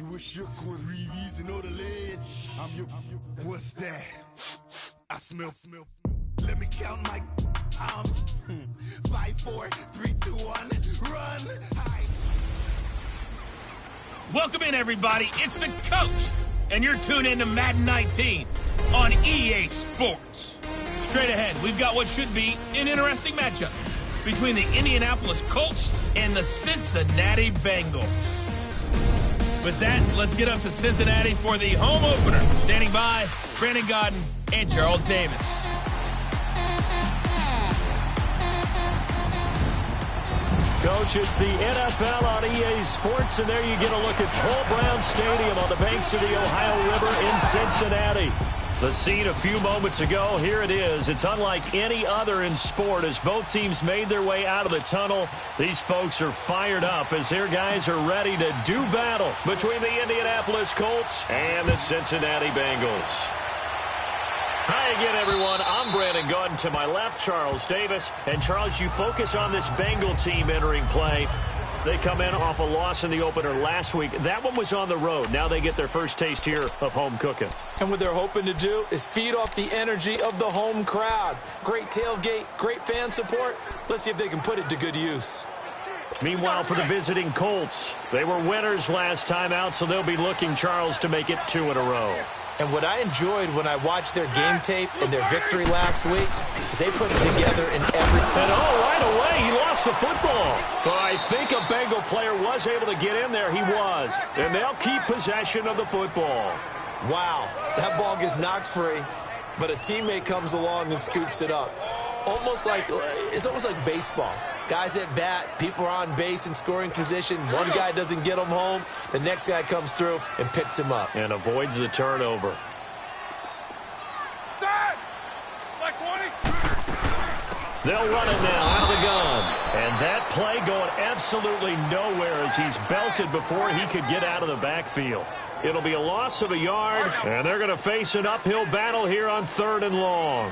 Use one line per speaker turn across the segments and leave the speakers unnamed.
You wish you could breathe easy, know the ledge. What's that? I smell. Let me count my 5, 4, 3, 2, 1, run. High.
Welcome in, everybody. It's the coach, and you're tuned in to Madden 19 on EA Sports. Straight ahead, we've got what should be an interesting matchup between the Indianapolis Colts and the Cincinnati Bengals. With that, let's get up to Cincinnati for the home opener. Standing by, Brandon Godden and Charles Davis.
Coach, it's the NFL on EA Sports, and there you get a look at Paul Brown Stadium on the banks of the Ohio River in Cincinnati. The scene a few moments ago, here it is. It's unlike any other in sport as both teams made their way out of the tunnel. These folks are fired up as their guys are ready to do battle between the Indianapolis Colts and the Cincinnati Bengals. Hi again, everyone. I'm Brandon Godden. To my left, Charles Davis. And, Charles, you focus on this Bengal team entering play. They come in off a loss in the opener last week. That one was on the road. Now they get their first taste here of home cooking.
And what they're hoping to do is feed off the energy of the home crowd. Great tailgate, great fan support. Let's see if they can put it to good use.
Meanwhile, for the visiting Colts, they were winners last time out, so they'll be looking, Charles, to make it 2 in a row.
And what I enjoyed when I watched their game tape and their victory last week is they put it together in every...
And right away, he lost the football. But I think a Bengal player was able to get in there. He was. And they'll keep possession of the football.
Wow, that ball gets knocked free, but a teammate comes along and scoops it up. It's almost like baseball. Guys at bat, people are on base in scoring position. One guy doesn't get him home. The next guy comes through and picks him up.
And avoids the turnover. They'll run it now out of the gun. And that play going absolutely nowhere as he's belted before he could get out of the backfield. It'll be a loss of a yard, and they're going to face an uphill battle here on 3rd and long.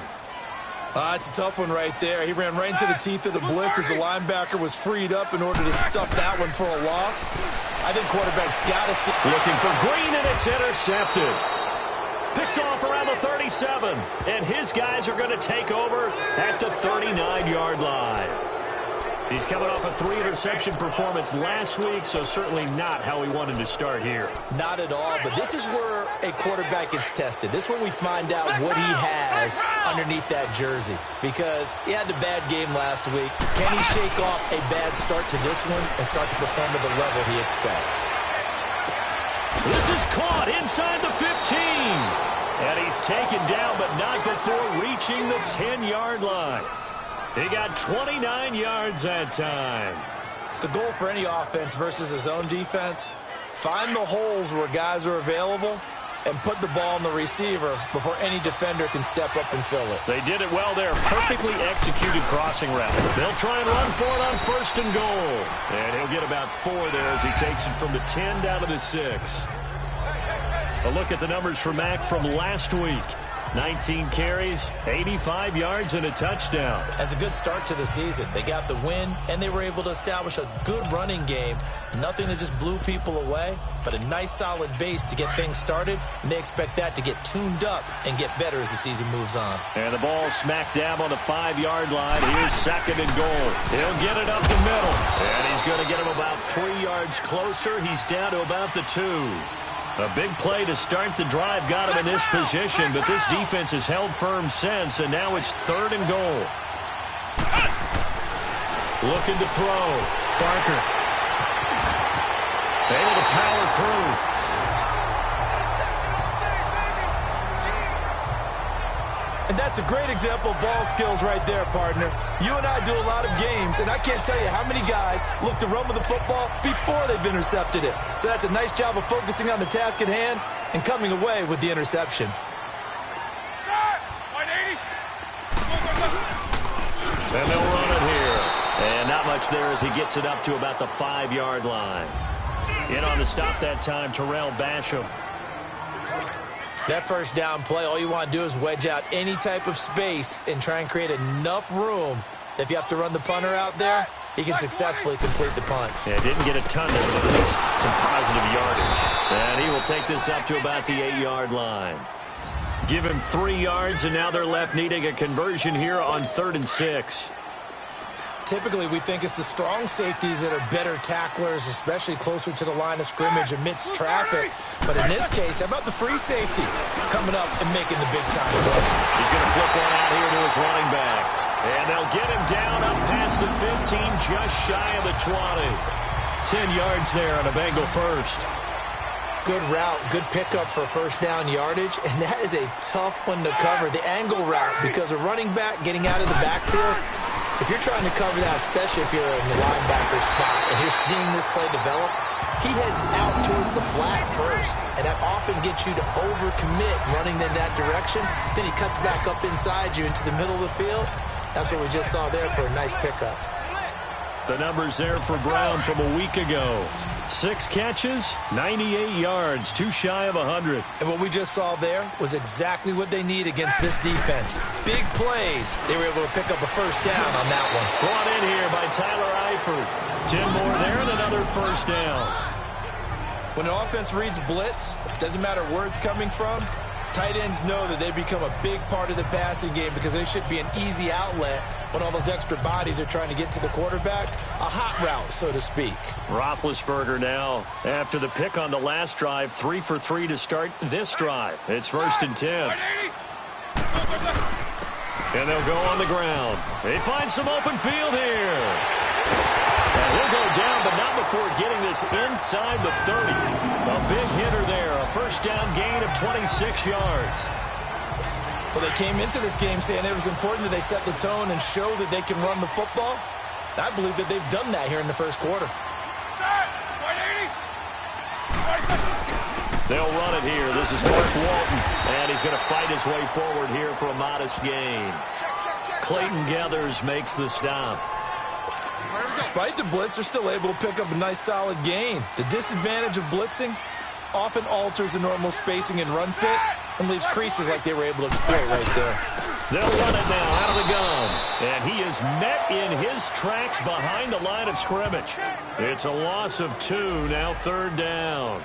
It's a tough one right there. He ran right into the teeth of the blitz as the linebacker was freed up in order to stuff that one for a loss. I think quarterback's got to see.
Looking for Green, and it's intercepted. Picked off around the 37, and his guys are going to take over at the 39-yard line. He's coming off a 3-interception performance last week, so certainly not how he wanted to start here.
Not at all, but this is where a quarterback gets tested. This is where we find out what he has underneath that jersey, because he had a bad game last week. Can he shake off a bad start to this one and start to perform at the level he expects?
This is caught inside the 15. And he's taken down, but not before reaching the 10-yard line. He got 29 yards that time.
The goal for any offense versus his own defense, find the holes where guys are available and put the ball in the receiver before any defender can step up and fill it.
They did it well there. Perfectly executed crossing route. They'll try and run for it on 1st and goal. And he'll get about 4 there as he takes it from the 10 down to the 6. A look at the numbers for Mack from last week. 19 carries, 85 yards, and a touchdown.
As a good start to the season, they got the win, and they were able to establish a good running game. Nothing that just blew people away, but a nice solid base to get things started, and they expect that to get tuned up and get better as the season moves on.
And the ball smack dab on the 5-yard line. Here's 2nd and goal. He'll get it up the middle, and he's going to get him about 3 yards closer. He's down to about the 2. A big play to start the drive got him in this position, but this defense has held firm since, and now it's 3rd and goal. Looking to throw. Barker. Able to power through.
And that's a great example of ball skills right there, partner. You and I do a lot of games, and I can't tell you how many guys look to run with the football before they've intercepted it. So that's a nice job of focusing on the task at hand and coming away with the interception.
And they'll run it here. And not much there as he gets it up to about the 5-yard line. In on the stop that time, Terrell Basham.
That first down play, all you want to do is wedge out any type of space and try and create enough room. If you have to run the punter out there, he can successfully complete the punt.
Yeah, didn't get a ton there, but at least some positive yardage. take this up to about the 8-yard line. Give him 3 yards, and now they're left needing a conversion here on 3rd and 6.
Typically, we think it's the strong safeties that are better tacklers, especially closer to the line of scrimmage amidst traffic. But in this case, how about the free safety coming up and making the big-time play?
He's going to flip one out here to his running back. And they'll get him down up past the 15, just shy of the 20. 10 yards there on a Bengal first.
Good route, good pickup for first down yardage, and that is a tough one to cover. The angle route, because a running back getting out of the backfield, if you're trying to cover that, especially if you're in the linebacker spot and you're seeing this play develop, he heads out towards the flat first, and that often gets you to overcommit running in that direction. Then he cuts back up inside you into the middle of the field. That's what we just saw there for a nice pickup.
The numbers there for Brown from a week ago. 6 catches, 98 yards, too shy of 100.
And what we just saw there was exactly what they need against this defense. Big plays. They were able to pick up a first down on that one.
Brought in here by Tyler Eifert. 10 more there and another first down.
When an offense reads blitz, doesn't matter where it's coming from, tight ends know that they become a big part of the passing game because they should be an easy outlet when all those extra bodies are trying to get to the quarterback. A hot route, so to speak.
Roethlisberger now, after the pick on the last drive, 3 for 3 to start this drive. It's 1st and 10. And they'll go on the ground. They find some open field here. And he'll go down, but not before getting this inside the 30. A big hitter there, a first down gain of 26 yards.
Well, they came into this game saying it was important that they set the tone and show that they can run the football. I believe that they've done that here in the first quarter.
They'll run it here. This is Mark Walton, and he's going to fight his way forward here for a modest gain. Clayton Gathers makes the stop.
Despite the blitz, they're still able to pick up a nice solid gain. The disadvantage of blitzing often alters the normal spacing and run fits and leaves creases like they were able to exploit right there.
They'll run it now out of the gun. And he is met in his tracks behind the line of scrimmage. It's a loss of 2, now 3rd down.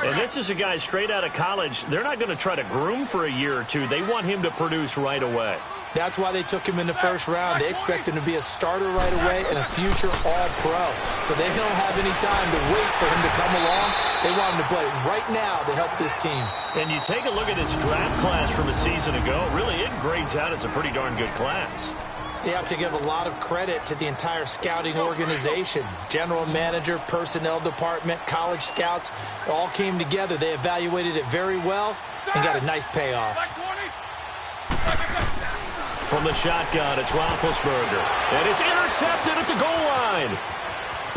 And this is a guy straight out of college. They're not going to try to groom for a year or two. They want him to produce right away.
That's why they took him in the first round. They expect him to be a starter right away and a future All-Pro. So they don't have any time to wait for him to come along. They want him to play right now to help this team.
And you take a look at his draft class from a season ago. Really, it grades out as a pretty darn good class.
So you have to give a lot of credit to the entire scouting organization. General manager, personnel department, college scouts, all came together. They evaluated it very well and got a nice payoff.
From the shotgun, it's Roethlisberger. And it's intercepted at the goal line.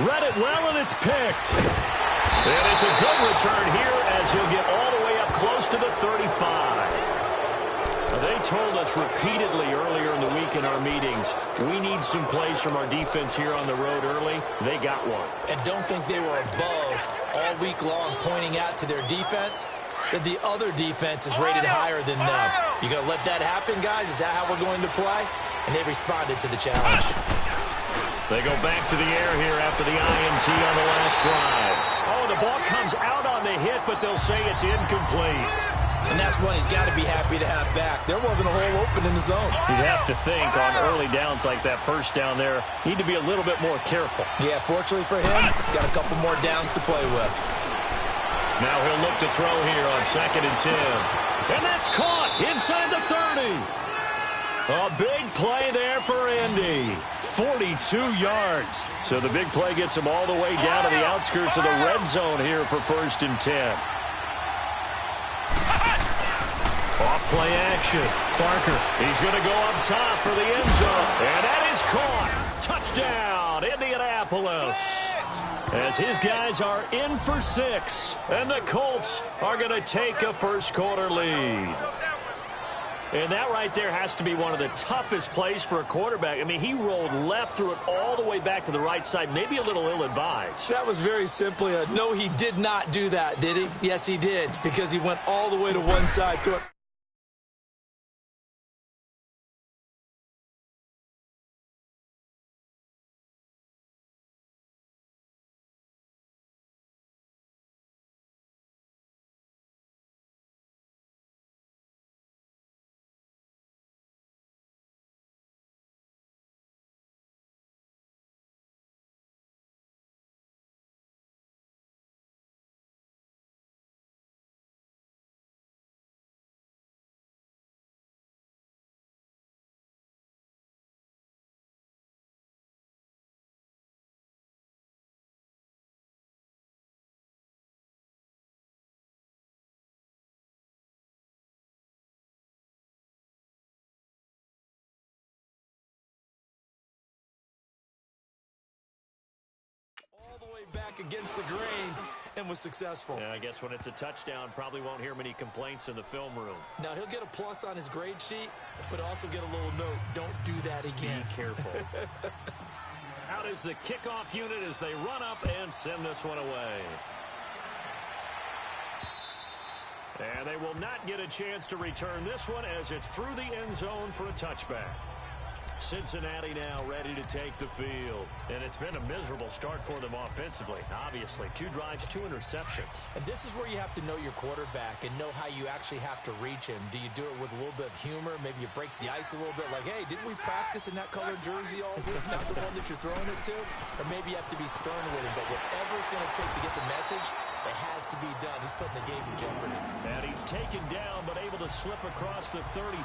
Read it well, and it's picked. And it's a good return here as he'll get all the way up close to the 35. They told us repeatedly earlier in the week in our meetings, we need some plays from our defense here on the road early. They got one.
And don't think they were above all week long pointing out to their defense that the other defense is rated higher than them. You going to let that happen, guys? Is that how we're going to play? And they responded to the challenge.
They go back to the air here after the INT on the last drive. Oh, the ball comes out on the hit, but they'll say it's incomplete.
And that's one he's got to be happy to have back. There wasn't a hole open in the zone.
You'd have to think on early downs like that first down there, need to be a little bit more careful.
Yeah, fortunately for him, got a couple more downs to play with.
Now he'll look to throw here on 2nd and 10. And that's caught inside the 30. A big play there for Indy. 42 yards. So the big play gets him all the way down to the outskirts of the red zone here for 1st and 10. Off play action. Barker, he's going to go up top for the end zone. And that is caught. Touchdown, Indianapolis. As his guys are in for 6. And the Colts are going to take a first quarter lead. And that right there has to be one of the toughest plays for a quarterback. I mean, he rolled left, threw it all the way back to the right side, maybe a little ill-advised.
That was very simply a no, he did not do that, did he? Yes, he did, because he went all the way to one side, threw it way back against the grain and was successful.
Yeah, I guess when it's a touchdown, probably won't hear many complaints in the film room.
Now, he'll get a plus on his grade sheet, but also get a little note, don't do that again.
Be careful. Out is the kickoff unit as they run up and send this one away. And they will not get a chance to return this one as it's through the end zone for a touchback. Cincinnati now ready to take the field. And it's been a miserable start for them offensively, obviously. 2 drives, 2 interceptions.
And this is where you have to know your quarterback and know how you actually have to reach him. Do you do it with a little bit of humor? Maybe you break the ice a little bit like, hey, didn't we practice in that colored jersey all week? Not the one that you're throwing it to? Or maybe you have to be stern with him. But whatever it's going to take to get the message, it has to be done. He's putting the game in jeopardy.
And he's taken down but able to slip across the 35.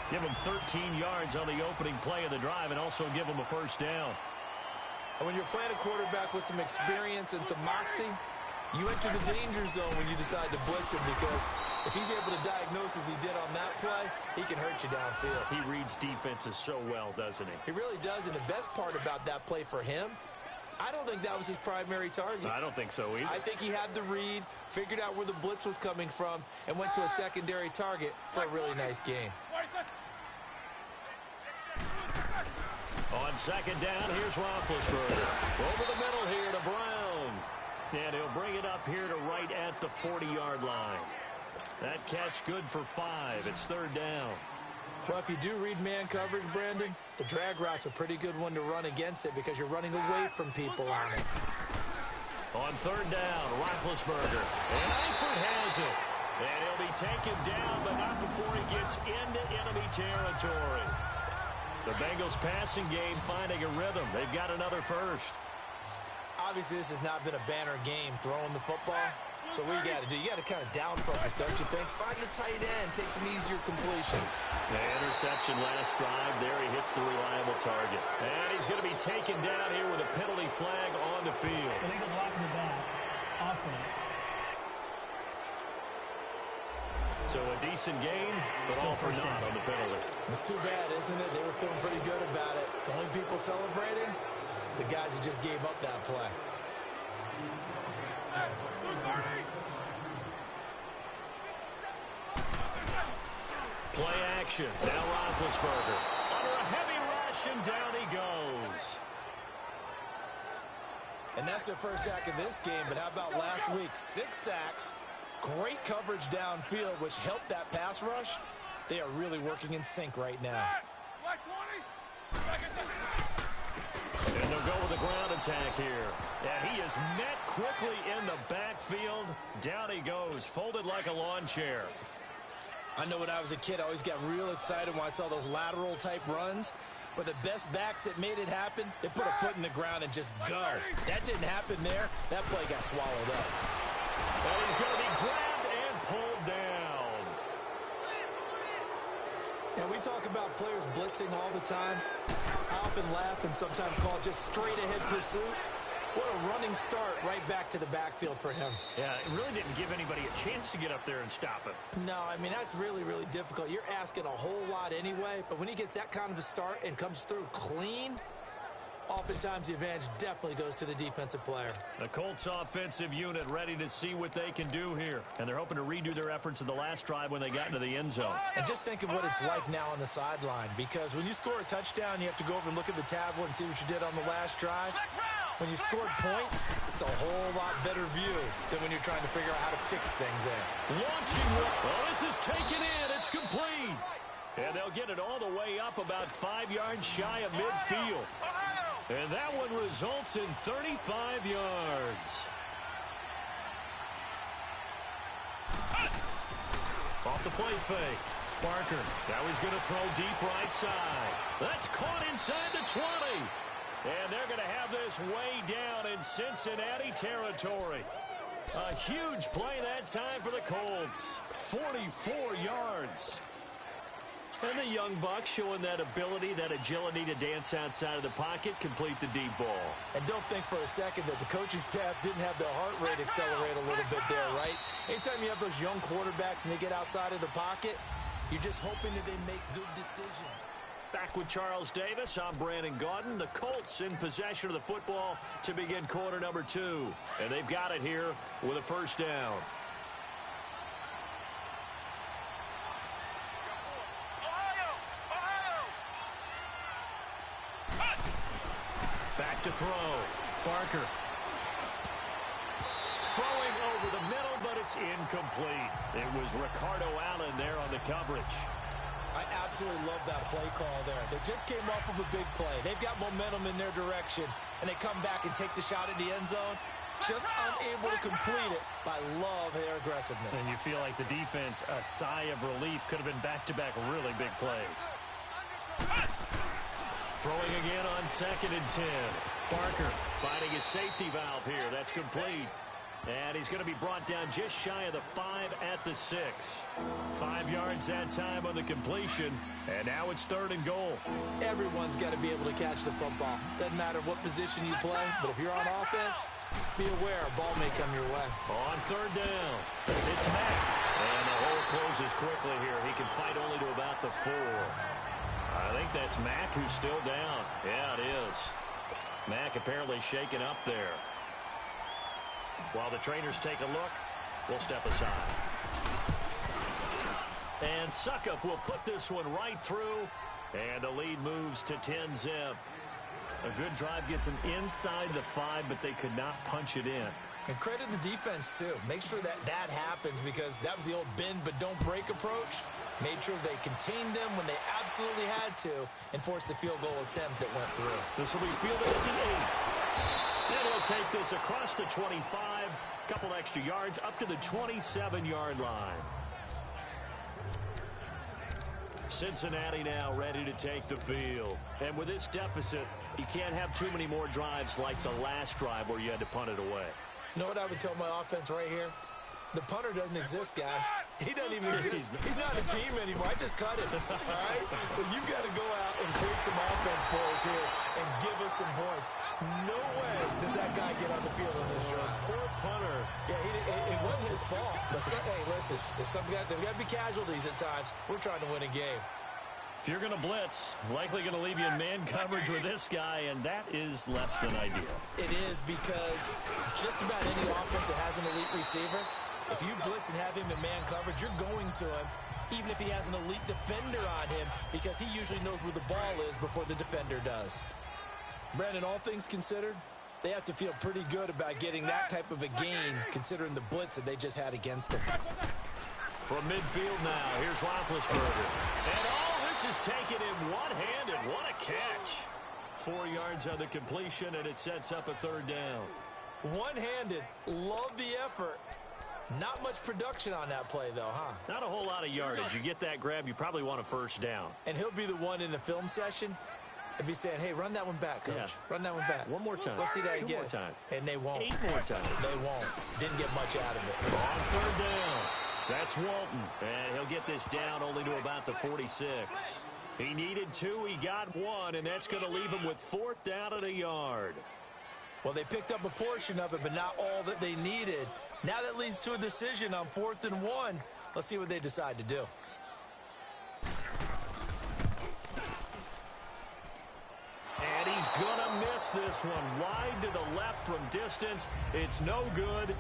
Give him 13 yards on the opening play of the drive and also give him a first down.
And when you're playing a quarterback with some experience and some moxie, you enter the danger zone when you decide to blitz him, because if he's able to diagnose as he did on that play, he can hurt you downfield.
He reads defenses so well, doesn't he?
He really does, and the best part about that play for him, I don't think that was his primary target.
I don't think so either.
I think he had the read, figured out where the blitz was coming from, and went to a secondary target for a really nice game.
On second down, here's Roethlisberger. Over the middle here to Brown. And he'll bring it up here to right at the 40-yard line. That catch good for 5. It's 3rd down.
Well, if you do read man coverage, Brandon, the drag route's a pretty good one to run against it because you're running away from people on it.
On 3rd down, Roethlisberger. And Eifert has it. And he'll be taken down, but not before he gets into enemy territory. The Bengals passing game finding a rhythm. They've got another first.
Obviously, this has not been a banner game throwing the football. So what you got to do, you got to kind of down focus, don't you think? Find the tight end, take some easier completions.
The interception last drive. There he hits the reliable target. And he's going to be taken down here with a penalty flag on the field.
Illegal block in the back. Offense.
So a decent game, but all for naught on the penalty.
It's too bad, isn't it? They were feeling pretty good about it. The only people celebrating, the guys who just gave up that play.
Play action. Now Roethlisberger. Under a heavy rush, and down he goes.
And that's their first sack of this game, but how about last week? 6 sacks. Great coverage downfield, which helped that pass rush. They are really working in sync right now.
And they'll go with a ground attack here. And he is met quickly in the backfield. Down he goes, folded like a lawn chair.
I know when I was a kid, I always got real excited when I saw those lateral type runs. But the best backs that made it happen, they put a foot in the ground and just go. That didn't happen there. That play got swallowed up.
And he's going to be grabbed and pulled down.
Now, we talk about players blitzing all the time. I often laugh and sometimes call it just straight-ahead pursuit. What a running start right back to the backfield for him.
Yeah, it really didn't give anybody a chance to get up there and stop him.
No, I mean, that's really, really difficult. You're asking a whole lot anyway, but when he gets that kind of a start and comes through clean, oftentimes the advantage definitely goes to the defensive player.
The Colts offensive unit ready to see what they can do here. And they're hoping to redo their efforts in the last drive when they got into the end zone.
And just think of what it's like now on the sideline, because when you score a touchdown, you have to go over and look at the tablet and see what you did on the last drive. When you scored points, it's a whole lot better view than when you're trying to figure out how to fix things there.
Launching. Well, this is taken in. It's complete. And they'll get it all the way up about 5 yards shy of midfield. And that one results in 35 yards. Off the play fake. Parker. Now he's going to throw deep right side. That's caught inside the 20. And they're going to have this way down in Cincinnati territory. A huge play that time for the Colts. 44 yards. And the young buck showing that ability, that agility to dance outside of the pocket, complete the deep ball.
And don't think for a second that the coaching staff didn't have their heart rate accelerate a little bit there, right? Anytime you have those young quarterbacks and they get outside of the pocket, you're just hoping that they make good decisions.
Back with Charles Davis, I'm Brandon Gaudin. The Colts in possession of the football to begin quarter number 2. And they've got it here with a first down. Back to throw. Barker. Throwing over the middle, but it's incomplete. It was Ricardo Allen there on the coverage.
I absolutely love that play call there. They just came off of a big play. They've got momentum in their direction, and they come back and take the shot at the end zone. Just unable to complete it, but I love their aggressiveness.
And you feel like the defense, a sigh of relief, could have been back-to-back really big plays. Throwing again on 2nd and 10. Barker finding his safety valve here. That's complete. And he's going to be brought down just shy of the 5 at the 6. 5 yards that time on the completion. And now it's 3rd and goal.
Everyone's got to be able to catch the football. Doesn't matter what position you play, but if you're on offense, be aware a ball may come your way.
On 3rd down, it's Mack. And the hole closes quickly here. He can fight only to about the 4. I think that's Mack who's still down. Yeah, it is. Mack apparently shaken up there. While the trainers take a look, we'll step aside. And Suckup will put this one right through. And the lead moves to 10-zip. A good drive gets them inside the 5, but they could not punch it in.
And credit the defense, too. Make sure that that happens because that was the old bend but don't break approach. Made sure they contained them when they absolutely had to and forced the field goal attempt that went through.
This will be fielded at the 8. And he'll take this across the 25, couple extra yards up to the 27-yard line. Cincinnati now ready to take the field. And with this deficit, you can't have too many more drives like the last drive where you had to punt it away.
You know what I would tell my offense right here? The punter doesn't exist, guys. He doesn't even exist. He's not a team anymore. I just cut him, all right? So you've got to go out and create some offense for us here and give us some points. No way does that guy get on the field on this drive.
Poor punter.
Yeah, it wasn't his fault. But hey, listen, there's got to be casualties at times. We're trying to win a game.
If you're going to blitz, likely going to leave you in man coverage with this guy, and that is less than ideal.
It is because just about any offense that has an elite receiver, if you blitz and have him in man coverage, you're going to him, even if he has an elite defender on him, because he usually knows where the ball is before the defender does. Brandon, all things considered, they have to feel pretty good about getting that type of a gain, considering the blitz that they just had against them.
From midfield now, here's Roethlisberger. And all this is taken in one-handed. What a catch. 4 yards on the completion, and it sets up a 3rd down.
One-handed. Love the effort. Not much production on that play, though, huh?
Not a whole lot of yardage. You get that grab, you probably want a 1st down.
And he'll be the one in the film session and be saying, hey, run that one back, Coach.
Yeah.
Run that one back.
One more time.
Let's see that again.
2 more times.
And they won't.
8 more times.
They won't. Didn't get much out of it.
On 3rd down. That's Walton. And he'll get this down only to about the 46. He needed 2. He got 1. And that's going to leave him with 4th down at a yard.
Well, they picked up a portion of it, but not all that they needed. Now that leads to a decision on 4th and 1. Let's see what they decide to do.
And he's going to miss this one. Wide to the left from distance. It's no good.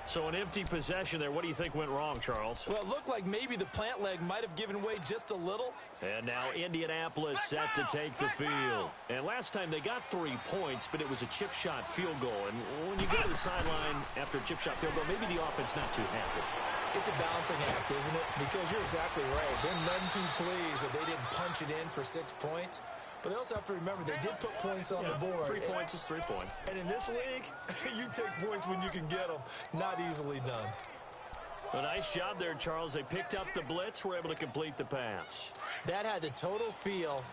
So an empty possession there. What do you think went wrong, Charles?
Well, it looked like maybe the plant leg might have given way just a little.
And now Indianapolis set to take the field. And last time they got 3 points, but it was a chip shot field goal. And when you go to the sideline after a chip shot field goal, maybe the offense not too happy.
It's a balancing act, isn't it? Because you're exactly right. They're none too pleased that they didn't punch it in for 6 points. But they also have to remember they did put points on the board.
3 points is 3 points.
And in this league, you take points when you can get them. Not easily done.
A nice job there, Charles. They picked up the blitz, were able to complete the pass.
That had the total feel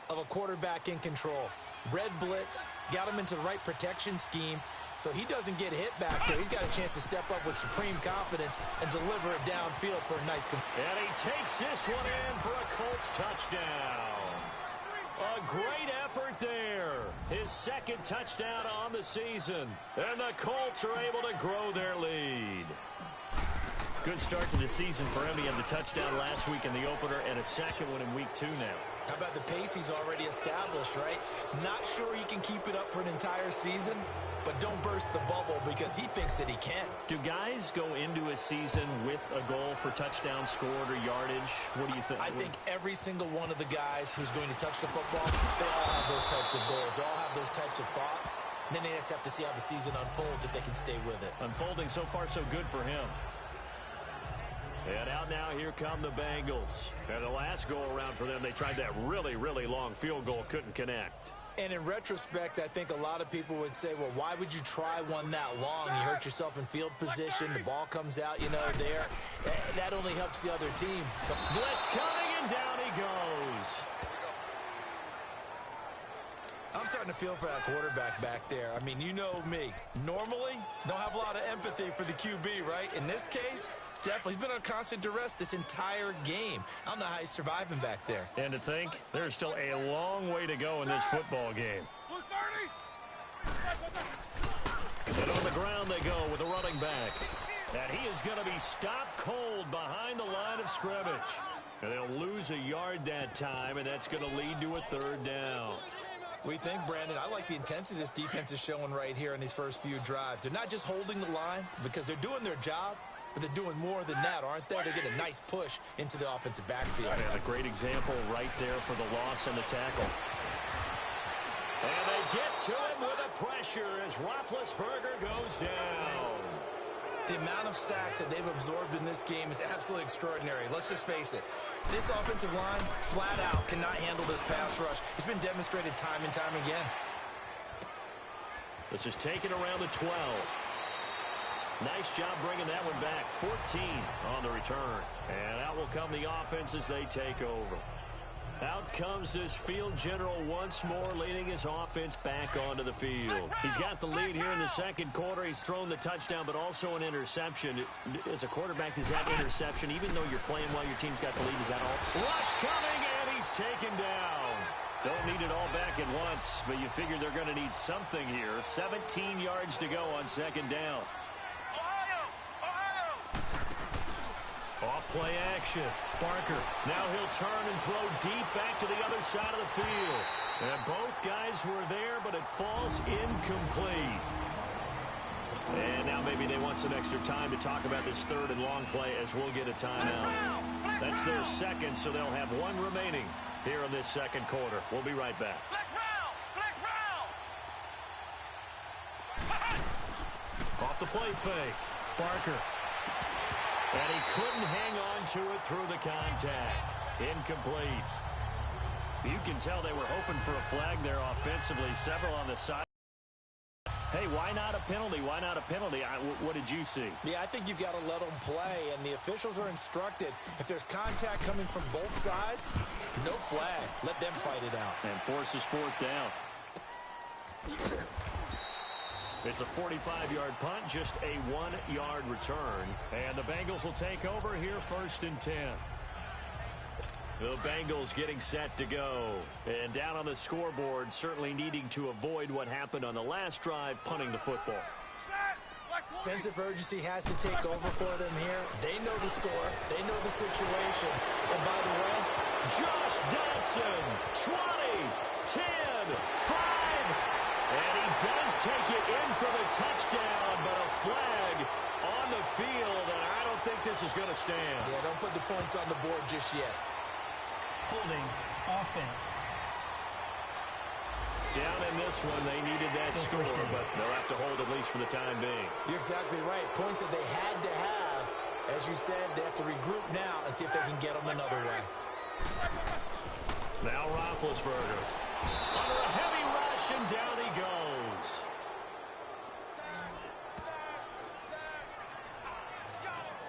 of a quarterback in control. Red blitz, got him into the right protection scheme, so he doesn't get hit back there. He's got a chance to step up with supreme confidence and deliver it downfield for a nice...
And he takes this one in for a Colts touchdown. A great effort there. His 2nd touchdown on the season. And the Colts are able to grow their lead. Good start to the season for him. He had the touchdown last week in the opener and a 2nd one in week 2 now.
How about the pace he's already established, right? Not sure he can keep it up for an entire season, but don't burst the bubble because he thinks that he can.
Do guys go into a season with a goal for touchdown scored or yardage? What do you think?
I think every single one of the guys who's going to touch the football, they all have those types of goals. They all have those types of thoughts. And then they just have to see how the season unfolds if they can stay with it.
Unfolding so far so good for him. And out now, here come the Bengals. And the last go-around for them, they tried that really, really long field goal, couldn't connect.
And in retrospect, I think a lot of people would say, well, why would you try one that long? You hurt yourself in field position. The ball comes out, there. That only helps the other team.
Blitz coming, and down he goes.
I'm starting to feel for that quarterback back there. I mean, you know me. Normally, don't have a lot of empathy for the QB, right? In this case, definitely. He's been under constant duress this entire game. I don't know how he's surviving back there.
And to think, there's still a long way to go in this football game. And on the ground they go with the running back. And he is going to be stopped cold behind the line of scrimmage. And they'll lose a yard that time, and that's going to lead to a third down.
We think, Brandon, I like the intensity this defense is showing right here in these first few drives. They're not just holding the line because they're doing their job, but they're doing more than that, aren't they? They get a nice push into the offensive backfield.
And a great example right there for the loss and the tackle. And they get to him with a pressure as Roethlisberger goes down.
The amount of sacks that they've absorbed in this game is absolutely extraordinary. Let's just face it. This offensive line, flat out, cannot handle this pass rush. It's been demonstrated time and time again.
This is taken around the 12. Nice job bringing that one back. 14 on the return. And out will come the offense as they take over. Out comes this field general once more, leading his offense back onto the field. He's got the lead here in the second quarter. He's thrown the touchdown, but also an interception. As a quarterback, does that interception, even though you're playing while your team's got the lead, is that all? Rush coming, and he's taken down. Don't need it all back at once, but you figure they're going to need something here. 17 yards to go on second down. Off play action. Barker. Now he'll turn and throw deep back to the other side of the field. And both guys were there, but it falls incomplete. And now maybe they want some extra time to talk about this third and long play as we'll get a timeout. That's their second, so they'll have one remaining here in this second quarter. We'll be right back. Off the play fake. Barker. And he couldn't hang on to it through the contact. Incomplete. You can tell they were hoping for a flag there offensively. Several on the side. Hey, why not a penalty? Why not a penalty? What did you see?
Yeah, I think you've got to let them play, and the officials are instructed. If there's contact coming from both sides, no flag. Let them fight it out.
And forces fourth down. It's a 45-yard punt, just a 1-yard return. And the Bengals will take over here first and 10. The Bengals getting set to go. And down on the scoreboard, certainly needing to avoid what happened on the last drive, punting the football.
Sense of urgency has to take over for them here. They know the score. They know the situation. And by the way,
Josh Dodson, 20, 10, 5. And he does take it in for the touchdown, but a flag on the field, and I don't think this is going to stand.
Yeah, don't put the points on the board just yet.
Holding offense.
Down in this one, they needed that score, but they'll have to hold at least for the time being.
You're exactly right. Points that they had to have. As you said, they have to regroup now and see if they can get them another way.
Now Roethlisberger. Under a heavy rush, and down he goes.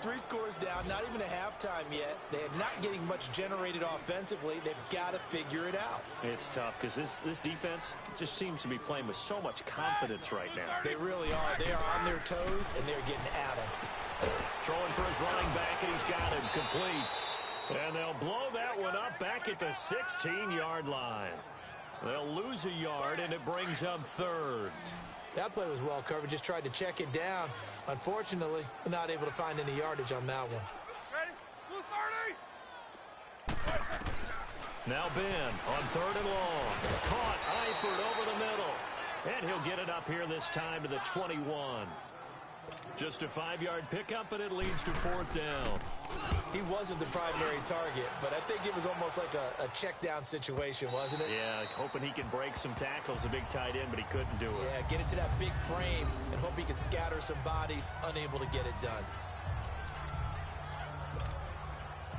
Three scores down, not even a halftime yet. They're not getting much generated offensively. They've got to figure it out.
It's tough because this defense just seems to be playing with so much confidence right now.
They really are. They are on their toes, and they're getting at him.
Throwing for his running back, and he's got him complete. And they'll blow that one up back at the 16-yard line. They'll lose a yard, and it brings up third.
That play was well covered. Just tried to check it down. Unfortunately, not able to find any yardage on that one.
Now Ben on 3rd and long. Caught Eifert over the middle. And he'll get it up here this time to the 21. Just a 5-yard pickup, and it leads to 4th down.
He wasn't the primary target, but I think it was almost like a check down situation, wasn't it?
Yeah, hoping he can break some tackles, a big tight end, but he couldn't do it.
Yeah, get it to that big frame and hope he can scatter some bodies, unable to get it done.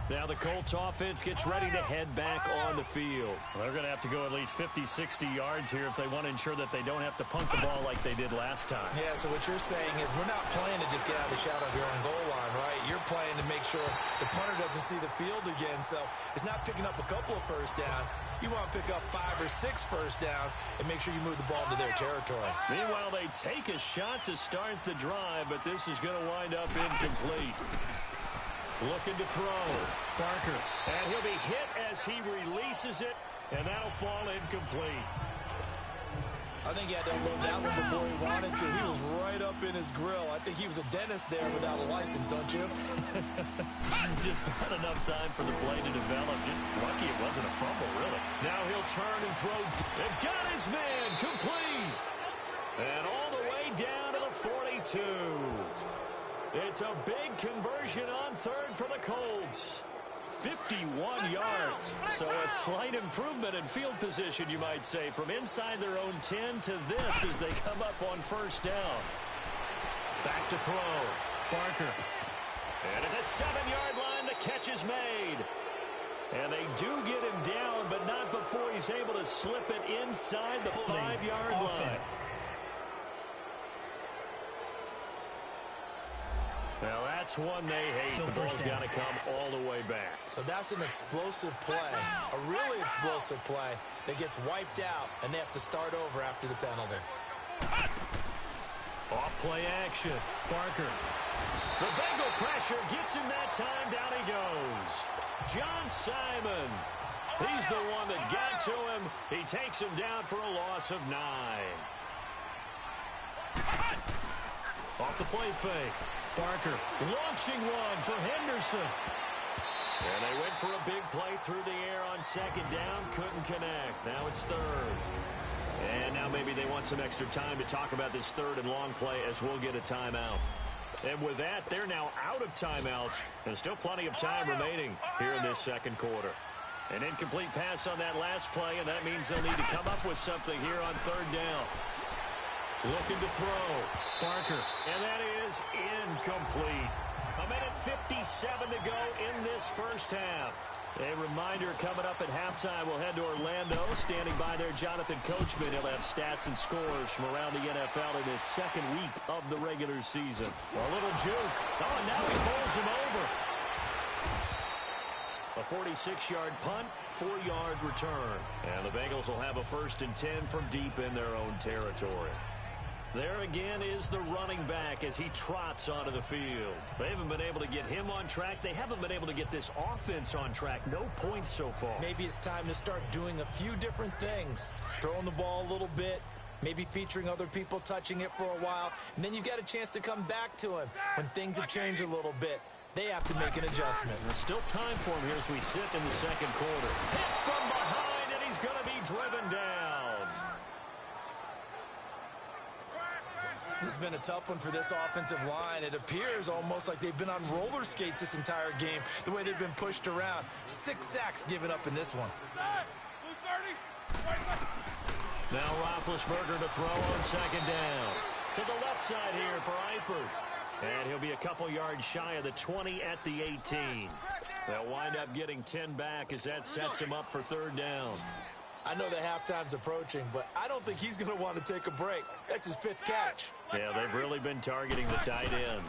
Now the Colts offense gets ready to head back on the field. Well, they're going to have to go at least 50, 60 yards here if they want to ensure that they don't have to punt the ball like they did last time.
Yeah, so what you're saying is we're not playing to just get out of the shadow of your own goal line, right? You're playing to make sure the punter doesn't see the field again. So it's not picking up a couple of first downs. You want to pick up 5 or 6 first downs and make sure you move the ball into their territory.
Meanwhile, they take a shot to start the drive, but this is going to wind up incomplete. Looking to throw. Barker. And he'll be hit as he releases it, and that'll fall incomplete.
I think he had to unload that one before he wanted to. He was right up in his grill. I think he was a dentist there without a license, don't you?
Just not enough time for the play to develop. Just lucky it wasn't a fumble, really. Now he'll turn and throw. And got his man complete. And all the way down to the 42. It's a big conversion on 3rd for the Colts. 51 yards. So a slight improvement in field position, you might say, from inside their own 10 to this as they come up on 1st down. Back to throw. Barker. And at the 7-yard line, the catch is made. And they do get him down, but not before he's able to slip it inside the 5-yard line. Now that's one they hate.
Still
The ball's
first down.
got to come all the way back.
So that's an explosive play, a really explosive play that gets wiped out, and they have to start over after the penalty.
Off play action. Barker. The Bengal pressure gets him that time. Down he goes. John Simon. He's the one that got to him. He takes him down for a loss of 9. Off the play fake. Barker launching one for Henderson. And they went for a big play through the air on 2nd down. Couldn't connect. Now it's 3rd. And now maybe they want some extra time to talk about this 3rd and long play as we'll get a timeout. And with that, they're now out of timeouts. And still plenty of time remaining here in this 2nd quarter. An incomplete pass on that last play, and that means they'll need to come up with something here on 3rd down. Looking to throw. Barker. And that is incomplete. A minute 57 to go in this 1st half. A reminder coming up at halftime, we'll head to Orlando. Standing by there, Jonathan Coachman. He'll have stats and scores from around the NFL in his 2nd week of the regular season. A little juke. Oh, and now he pulls him over. A 46-yard punt, 4-yard return. And the Bengals will have a 1st and 10 from deep in their own territory. There again is the running back as he trots onto the field. They haven't been able to get him on track. They haven't been able to get this offense on track. No points so far.
Maybe it's time to start doing a few different things. Throwing the ball a little bit, maybe featuring other people touching it for a while, and then you've got a chance to come back to him when things have changed a little bit. They have to make an adjustment.
There's still time for him here as we sit in the 2nd quarter. Hit from behind, and he's going to be driven down.
This has been a tough one for this offensive line. It appears almost like they've been on roller skates this entire game, the way they've been pushed around. 6 sacks given up in this one.
Now Roethlisberger to throw on 2nd down. To the left side here for Eifert. And he'll be a couple yards shy of the 20 at the 18. They'll wind up getting 10 back as that sets him up for 3rd down.
I know the halftime's approaching, but I don't think he's going to want to take a break. That's his 5th catch.
Yeah, they've really been targeting the tight end.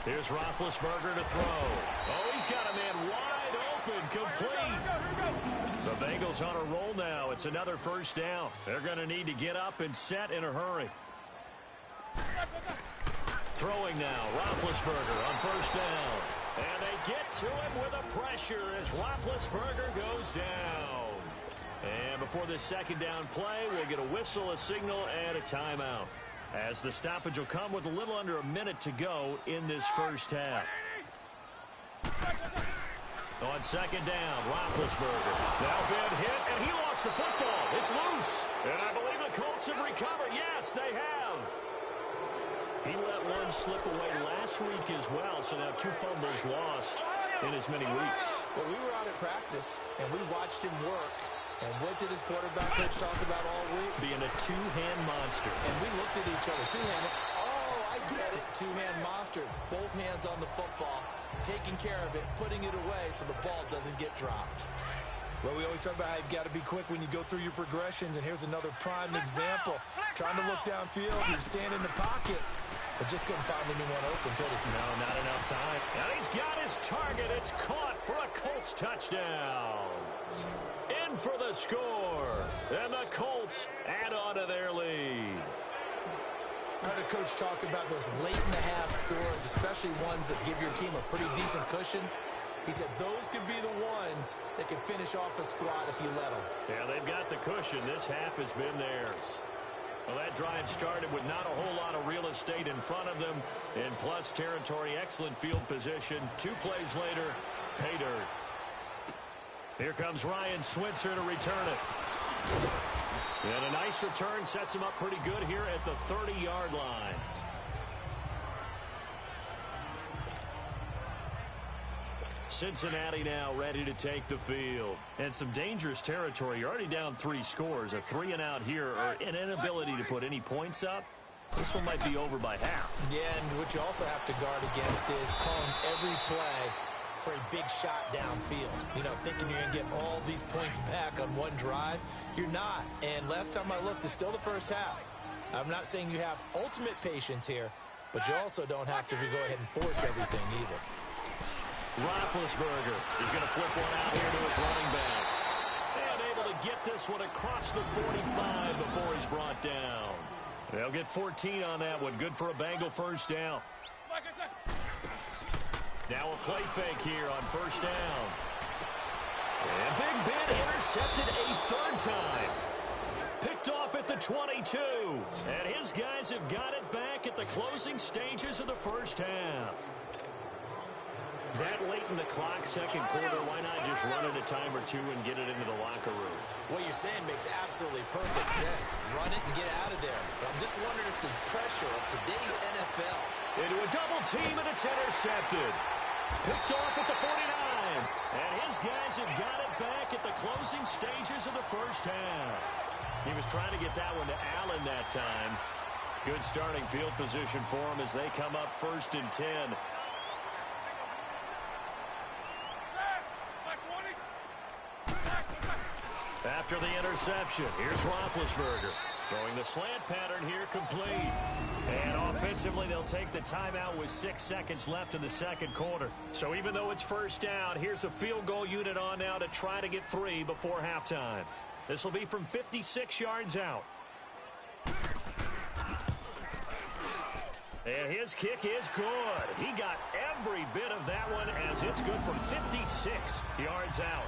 Here's Roethlisberger to throw. Oh, he's got a man wide open, complete. The Bengals on a roll now. It's another 1st down. They're going to need to get up and set in a hurry. Throwing now, Roethlisberger on 1st down. And they get to him with a pressure as Roethlisberger goes down. And before this 2nd down play, we'll get a whistle, a signal, and a timeout. As the stoppage will come with a little under a minute to go in this 1st half. On second down, Roethlisberger. Now been hit, and he lost the football. It's loose. And I believe the Colts have recovered. Yes, they have. He let one slip away last week as well, so now 2 fumbles lost in as many weeks.
Well, we were out at practice, and we watched him work. And what did his quarterback coach talk about all week?
Being a two-hand monster.
And we looked at each other. Two-hand. Oh, I get it. Two-hand monster. Both hands on the football, taking care of it, putting it away so the ball doesn't get dropped. Well, we always talk about how you've got to be quick when you go through your progressions, and here's another prime example. Trying to look downfield, you stand in the pocket, but just couldn't find anyone open, could he?
No, not enough time. And he's got his target. It's caught for a Colts touchdown. In for the score, and the Colts add on to their lead.
I heard a coach talk about those late-in-the-half scores, especially ones that give your team a pretty decent cushion. He said those could be the ones that can finish off a squad if you let them.
Yeah, they've got the cushion. This half has been theirs. Well, that drive started with not a whole lot of real estate in front of them. In plus territory, excellent field position. 2 plays later, pay dirt. Here comes Ryan Switzer to return it. And a nice return sets him up pretty good here at the 30-yard line. Cincinnati now ready to take the field. And some dangerous territory. You're already down 3 scores. A 3-and-out here, or an inability to put any points up. This one might be over by half.
Yeah, and what you also have to guard against is calling every play for a big shot downfield. You know, thinking you're going to get all these points back on one drive. You're not. And last time I looked, it's still the first half. I'm not saying you have ultimate patience here, but you also don't have to go ahead and force everything either.
Roethlisberger is going to flip one out here to his running back. And able to get this one across the 45 before he's brought down. They'll get 14 on that one. Good for a Bengal first down. Now a play fake here on first down. And Big Ben intercepted a 3rd time. Picked off at the 22. And his guys have got it back at the closing stages of the first half. That late in the clock, second quarter, why not just run it a time or 2 and get it into the locker room?
What you're saying makes absolutely perfect sense. Run it and get out of there. But I'm just wondering if the pressure of today's NFL.
Into a double team, and it's intercepted. Picked off at the 49. And his guys have got it back at the closing stages of the first half. He was trying to get that one to Allen that time. Good starting field position for him as they come up 1st and 10. After the interception, here's Roethlisberger. Throwing the slant pattern here complete. And offensively, they'll take the timeout with 6 seconds left in the second quarter. So even though it's first down, here's the field goal unit on now to try to get 3 before halftime. This will be from 56 yards out. And his kick is good. He got every bit of that one as it's good from 56 yards out.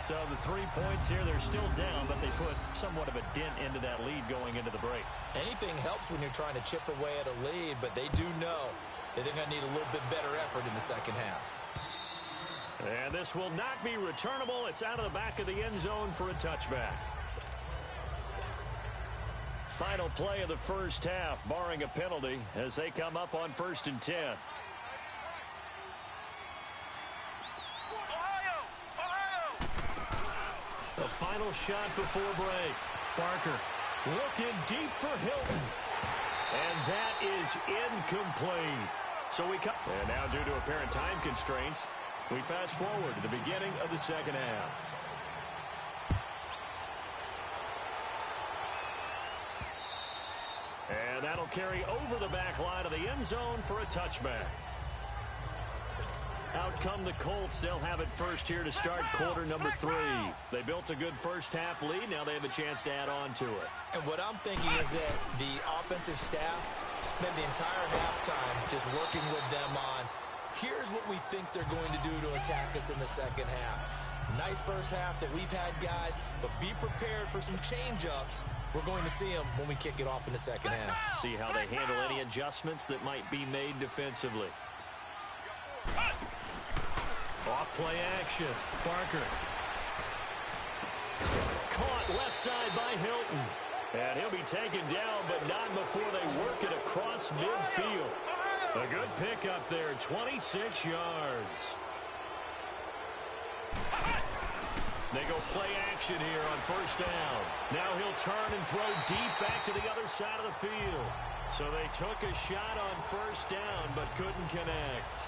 So the 3 points here, they're still down, but they put somewhat of a dent into that lead going into the break.
Anything helps when you're trying to chip away at a lead, but they do know that they're going to need a little bit better effort in the second half.
And this will not be returnable. It's out of the back of the end zone for a touchback. Final play of the first half, barring a penalty, as they come up on 1st and 10. The final shot before break. Barker looking deep for Hilton. And that is incomplete. So we come. And now due to apparent time constraints, we fast forward to the beginning of the second half. And that'll carry over the back line of the end zone for a touchback. Out come the Colts. They'll have it first here to start quarter number 3. They built a good first half lead. Now they have a chance to add on to it.
And what I'm thinking is that the offensive staff spent the entire halftime just working with them on, here's what we think they're going to do to attack us in the second half. Nice first half that we've had, guys, but be prepared for some change-ups. We're going to see them when we kick it off in the second half.
See how they handle any adjustments that might be made defensively. Off play action. Barker. Caught left side by Hilton. And he'll be taken down, but not before they work it across midfield. A good pickup there, 26 yards. They go play action here on first down. Now he'll turn and throw deep back to the other side of the field. So they took a shot on first down, but couldn't connect.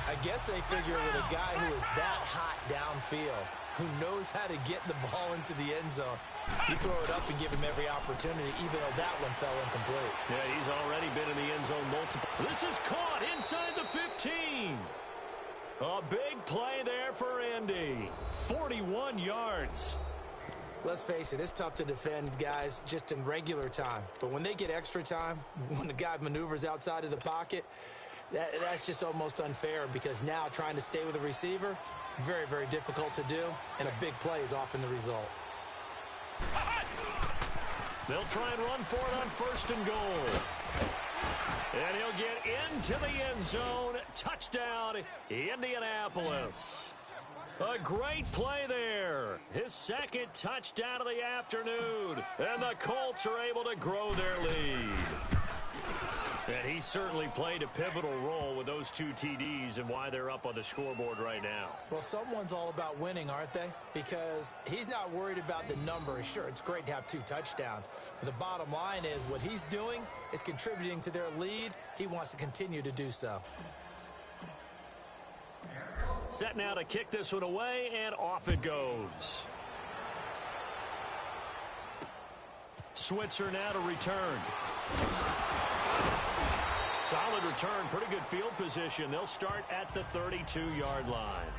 I guess they figure with a guy who is that hot downfield, who knows how to get the ball into the end zone, you throw it up and give him every opportunity, even though that one fell incomplete.
Yeah, he's already been in the end zone multiple. This is caught inside the 15. A big play there for Indy. 41 yards.
Let's face it, it's tough to defend guys just in regular time. But when they get extra time, when the guy maneuvers outside of the pocket, that's just almost unfair, because now trying to stay with the receiver, very, very difficult to do, and a big play is often the result.
They'll try and run for it on first and goal. And he'll get into the end zone. Touchdown, Indianapolis. A great play there. His second touchdown of the afternoon. And the Colts are able to grow their lead. And he certainly played a pivotal role with those 2 TDs and why they're up on the scoreboard right now.
Well, someone's all about winning, aren't they? Because he's not worried about the number. Sure, it's great to have 2 touchdowns. But the bottom line is what he's doing is contributing to their lead. He wants to continue to do so.
Set now to kick this one away, and off it goes. Switzer now to return. Solid return, pretty good field position. They'll start at the 32-yard line.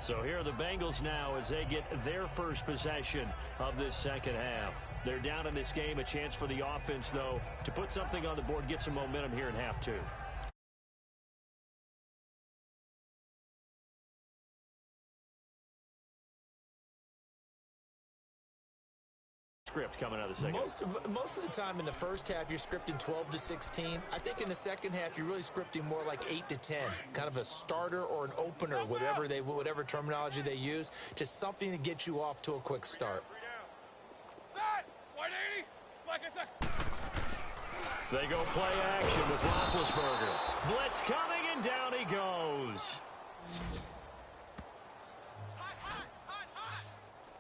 So here are the Bengals now as they get their first possession of this second half. They're down in this game. A chance for the offense, though, to put something on the board, get some momentum here in half 2. Script coming out of the second.
Most of the time in the first half, you're scripting 12-16. I think in the second half, you're really scripting more like 8-10, kind of a starter or an opener, whatever terminology they use, just something to get you off to a quick start.
They go play action with Roethlisberger. Blitz coming, and down he goes.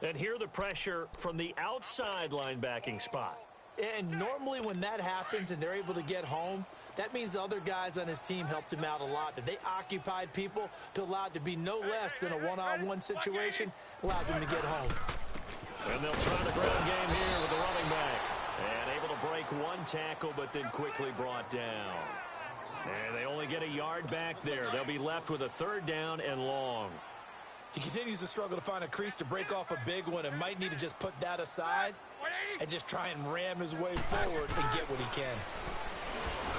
And here the pressure from the outside linebacking spot.
And normally when that happens and they're able to get home, that means the other guys on his team helped him out a lot. That they occupied people to allow it to be no less than a one-on-one situation, allows him to get home.
And they'll try the ground game here with the running back. And able to break 1 tackle, but then quickly brought down. And they only get a yard back there. They'll be left with a 3rd down and long.
He continues to struggle to find a crease to break off a big one, and might need to just put that aside and just try and ram his way forward and get what he can.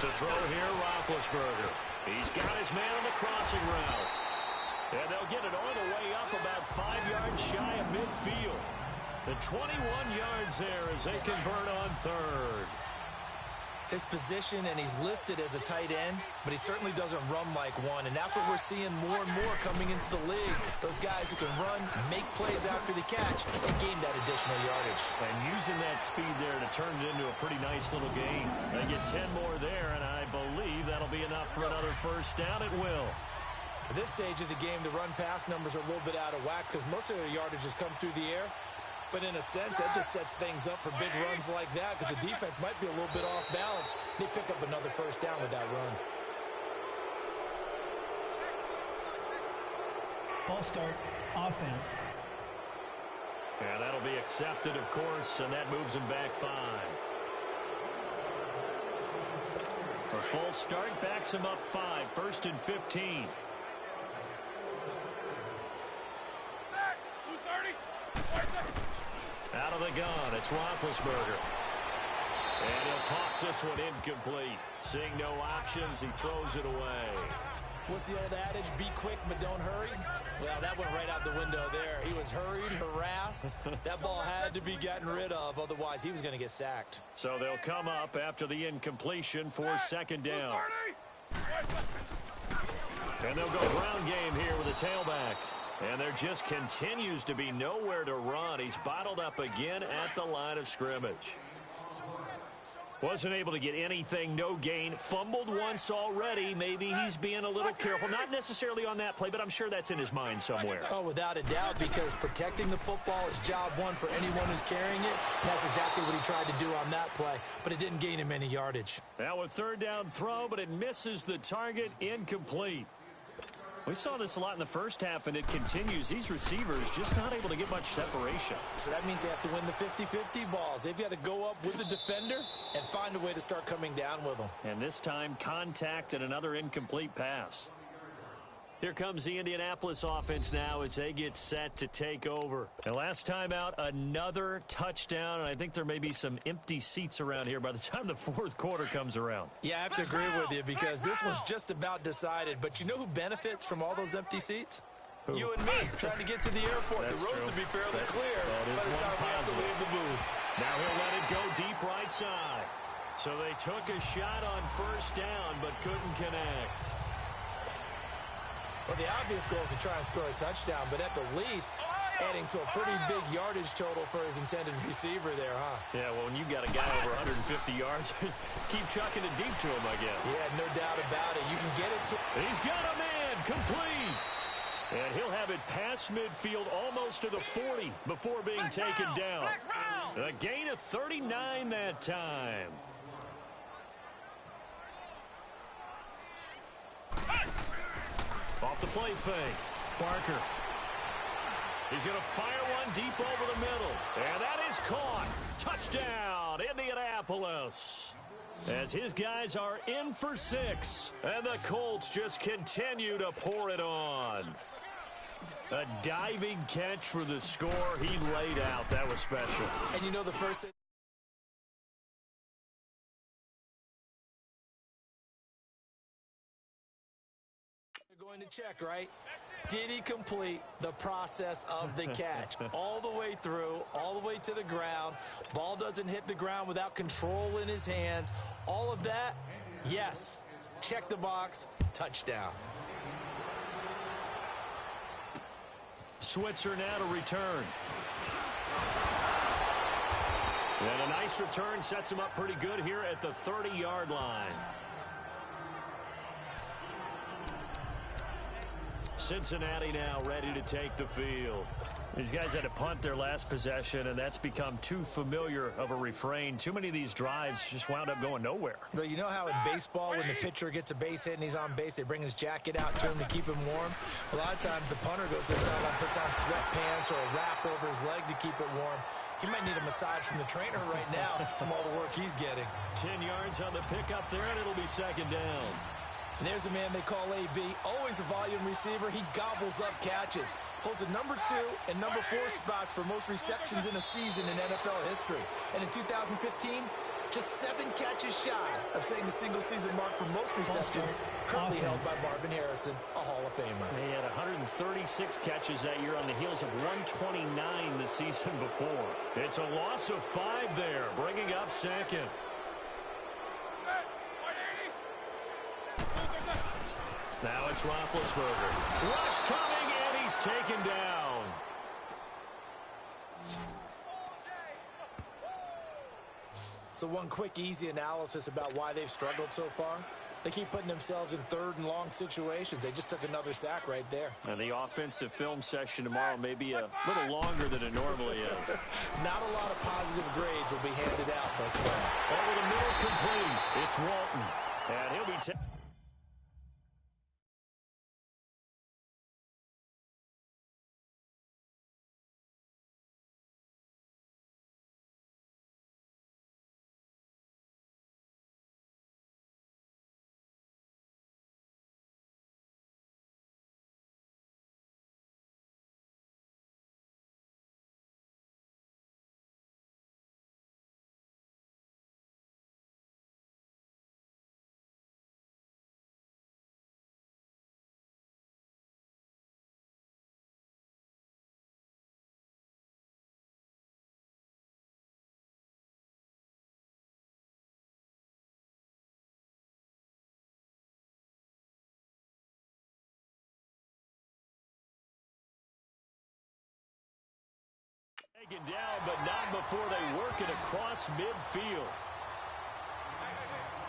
To throw here, Roethlisberger. He's got his man on the crossing route. And they'll get it all the way up about 5 yards shy of midfield. The 21 yards there as they convert on 3rd.
His position, and he's listed as a tight end, but he certainly doesn't run like one, and that's what we're seeing more and more coming into the league. Those guys who can run, make plays after the catch, and gain that additional yardage.
And using that speed there to turn it into a pretty nice little game. They get 10 more there, and I believe that'll be enough for another first down. It will.
At this stage of the game, the run-pass numbers are a little bit out of whack because most of their yardage has come through the air. But in a sense, that just sets things up for big runs like that because the defense might be a little bit off balance. They pick up another first down with that run.
False start, offense.
Yeah, that'll be accepted, of course, and that moves him back 5. A false start backs him up 5, 1st and 15. Out of the gun, it's Roethlisberger. And he'll toss this one incomplete. Seeing no options, he throws it away.
What's the old adage? Be quick, but don't hurry. Well, that went right out the window there. He was hurried, harassed. That ball had to be gotten rid of, otherwise he was going to get sacked.
So they'll come up after the incompletion for 2nd down. And they'll go ground game here with a tailback. And there just continues to be nowhere to run. He's bottled up again at the line of scrimmage. Wasn't able to get anything, no gain. Fumbled once already. Maybe he's being a little careful. Not necessarily on that play, but I'm sure that's in his mind somewhere.
Oh, without a doubt, because protecting the football is job one for anyone who's carrying it. And that's exactly what he tried to do on that play, but it didn't gain him any yardage.
Now a third down throw, but it misses the target, incomplete. We saw this a lot in the first half, and it continues. These receivers just not able to get much separation.
So that means they have to win the 50-50 balls. They've got to go up with the defender and find a way to start coming down with them.
And this time, contact and another incomplete pass. Here comes the Indianapolis offense now as they get set to take over. And last time out, another touchdown. And I think there may be some empty seats around here by the time the fourth quarter comes around.
Yeah, I have to agree with you because this one's just about decided. But you know who benefits from all those empty seats? Who? You and me, trying to get to the airport.
That's
the roads will be fairly clear by the time we have to leave the booth.
Now he'll let it go deep right side. So they took a shot on first down but couldn't connect.
Well, the obvious goal is to try and score a touchdown, but at the least, adding to a pretty big yardage total for his intended receiver there, huh?
Yeah, well, when you've got a guy over 150 yards, keep chucking it deep to him, I guess.
Yeah, no doubt about it. You can get it to...
He's got a man, complete. And he'll have it past midfield almost to the 40 before being taken down. A gain of 39 that time. Off the play fake. Barker. He's going to fire one deep over the middle. And that is caught. Touchdown, Indianapolis. As his guys are in for 6. And the Colts just continue to pour it on. A diving catch for the score. He laid out. That was special.
And you know the first thing... going to check, right? Did he complete the process of the catch? All the way through, all the way to the ground. Ball doesn't hit the ground without control in his hands. All of that, yes. Check the box, touchdown.
Switzer now to return. And a nice return sets him up pretty good here at the 30-yard line. Cincinnati now ready to take the field. These guys had to punt their last possession, and that's become too familiar of a refrain. Too many of these drives just wound up going nowhere.
Well, you know how in baseball, when the pitcher gets a base hit and he's on base, they bring his jacket out to him to keep him warm? A lot of times the punter goes to the sideline, puts on sweatpants or a wrap over his leg to keep it warm. He might need a massage from the trainer right now from all the work he's getting.
10 yards on the pickup there, and it'll be second down.
And there's a man they call AB, always a volume receiver. He gobbles up catches. Holds the number 2 and number 4 spots for most receptions in a season in NFL history. And in 2015, just 7 catches shy of setting the single-season mark for most receptions, currently held by Marvin Harrison, a Hall of Famer.
He had 136 catches that year on the heels of 129 the season before. It's a loss of 5 there, bringing up second. Now it's Roethlisberger. Rush coming, and he's taken down.
So one quick, easy analysis about why they've struggled so far. They keep putting themselves in third and long situations. They just took another sack right there.
And the offensive film session tomorrow may be a little longer than it normally is.
Not a lot of positive grades will be handed out thus far.
Over the middle, complete. It's Walton. And he'll be taken down, but not before they work it across midfield.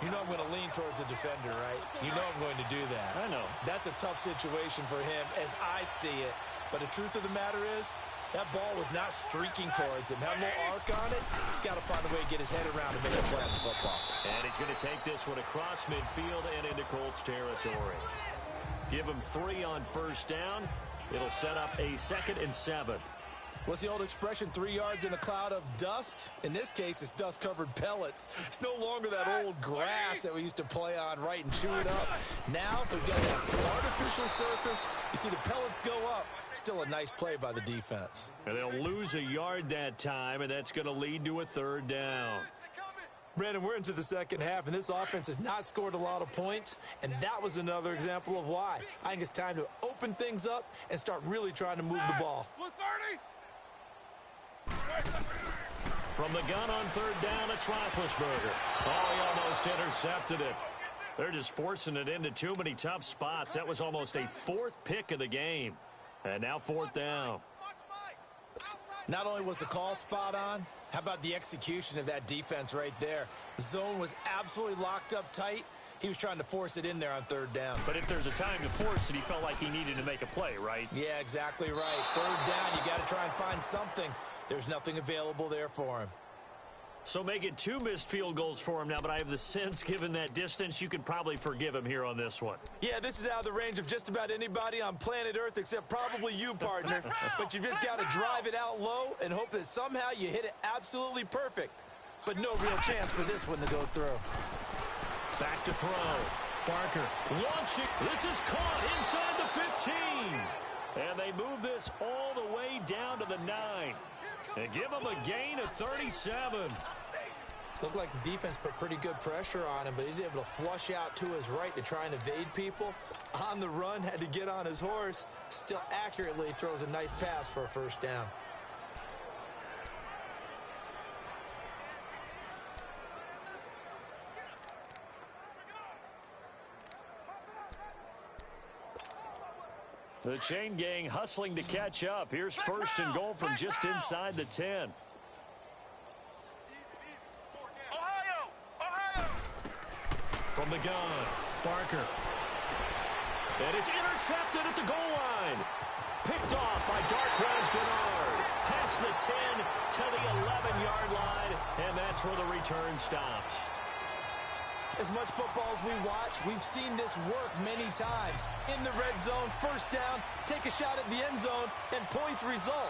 You know I'm going to lean towards the defender, right? You know I'm going to do that.
I know.
That's a tough situation for him as I see it. But the truth of the matter is, that ball was not streaking towards him. Had a little arc on it. He's got to find a way to get his head around and make a play on the football.
And he's going to take this one across midfield and into Colts territory. Give him 3 on first down. It'll set up a 2nd and 7.
What's the old expression, 3 yards in a cloud of dust? In this case, it's dust-covered pellets. It's no longer that old grass that we used to play on, right, and chew it up. Now, we've got that artificial surface. You see the pellets go up. Still a nice play by the defense.
And they'll lose a yard that time, and that's going to lead to a 3rd down.
Brandon, we're into the second half, and this offense has not scored a lot of points, and that was another example of why. I think it's time to open things up and start really trying to move the ball.
From the gun on 3rd down, it's Roethlisberger. Oh, he almost intercepted it. They're just forcing it into too many tough spots. That was almost a 4th pick of the game. And now 4th down.
Not only was the call spot on, how about the execution of that defense right there? The zone was absolutely locked up tight. He was trying to force it in there on 3rd down.
But if there's a time to force it, he felt like he needed to make a play, right?
Yeah, exactly right. 3rd down, you got to try and find something. There's nothing available there for him.
So make it 2 missed field goals for him now, but I have the sense, given that distance, you could probably forgive him here on this one.
Yeah, this is out of the range of just about anybody on planet Earth except probably you, partner. But you've just got to drive it out low and hope that somehow you hit it absolutely perfect. But no real chance for this one to go through.
Back to throw. Barker launching. This is caught inside the 15. And they move this all the way down to the 9. And give him a gain of 37.
Looked like the defense put pretty good pressure on him, but he's able to flush out to his right to try and evade people. On the run, had to get on his horse. Still accurately throws a nice pass for a 1st down.
The chain gang hustling to catch up. Here's 1st and goal from just inside the 10. From the gun, Barker. And it's intercepted at the goal line. Picked off by Darquez Dennard. Past the 10 to the 11-yard line, and that's where the return stops.
As much football as we watch, we've seen this work many times. In the red zone, 1st down, take a shot at the end zone, and points result.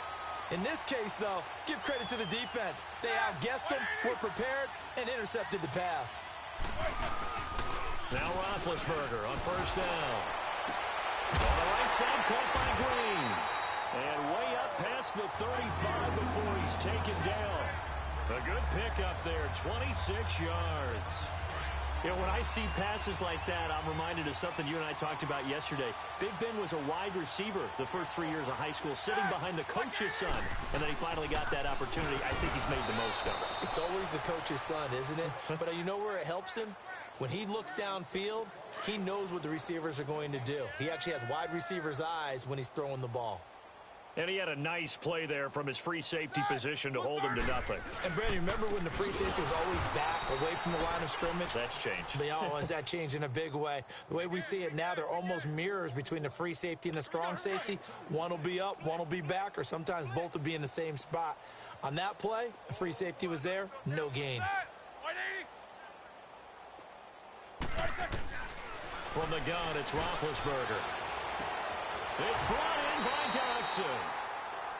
In this case, though, give credit to the defense. They outguessed them, were prepared, and intercepted the pass.
Now Roethlisberger on 1st down. On the right side, caught by Green. And way up past the 35 before he's taken down. A good pickup there, 26 yards. You know, when I see passes like that, I'm reminded of something you and I talked about yesterday. Big Ben was a wide receiver the first 3 years of high school, sitting behind the coach's son. And then he finally got that opportunity. I think he's made the most of it.
It's always the coach's son, isn't it? But you know where it helps him? When he looks downfield, he knows what the receivers are going to do. He actually has wide receivers' eyes when he's throwing the ball.
And he had a nice play there from his free safety position to hold him to nothing.
And, Brandon, remember when the free safety was always back away from the line of scrimmage?
That's changed.
But, oh, has that changed in a big way? The way we see it now, they're almost mirrors between the free safety and the strong safety. One will be up, one will be back, or sometimes both will be in the same spot. On that play, the free safety was there, no gain.
From the gun, it's Roethlisberger. It's brought in by Dodson.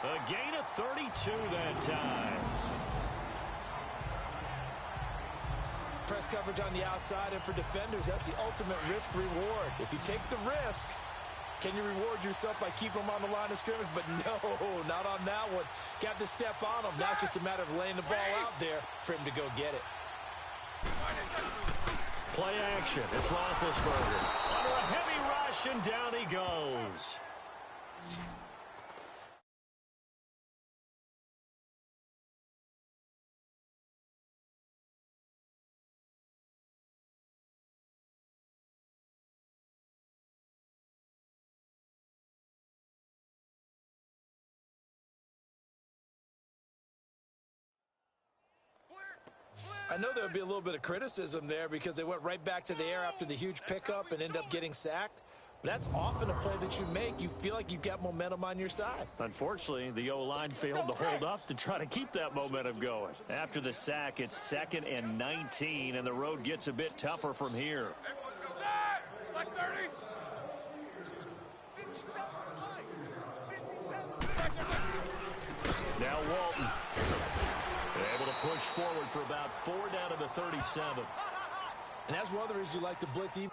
A gain of 32 that time.
Press coverage on the outside, and for defenders, that's the ultimate risk-reward. If you take the risk, can you reward yourself by keeping them on the line of scrimmage? But no, not on that one. Got to step on them. Now it's just a matter of laying the ball out there for him to go get it.
Play action. It's Roethlisberger. Under a heavy rush, and down he goes.
I know there would be a little bit of criticism there because they went right back to the air after the huge pickup and ended up getting sacked. But that's often a play that you make. You feel like you've got momentum on your side.
Unfortunately, the O-line failed to hold up to try to keep that momentum going. After the sack, it's 2nd and 19, and the road gets a bit tougher from here.
Like 30.
Now Walton. Able to push forward for about 4 down to the 37.
And that's one of the reasons you like to blitz even.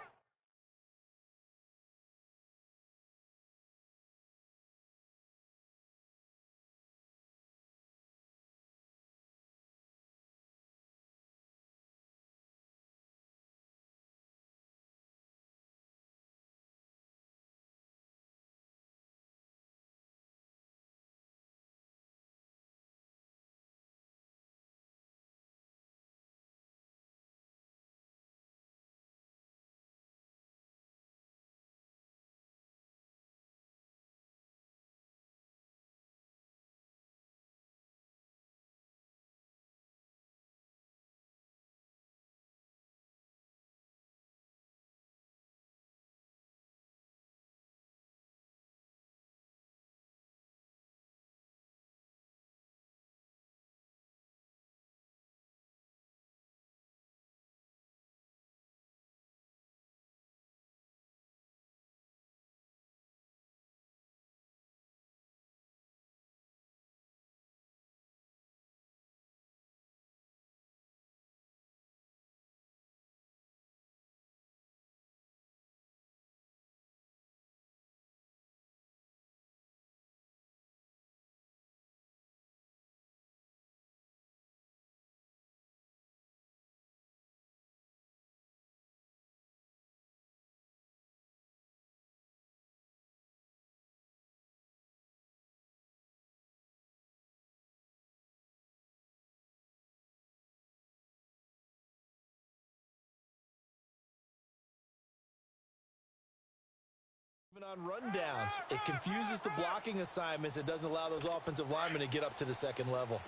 Even on rundowns, it confuses the blocking assignments. It doesn't allow those offensive linemen to get up to the second level.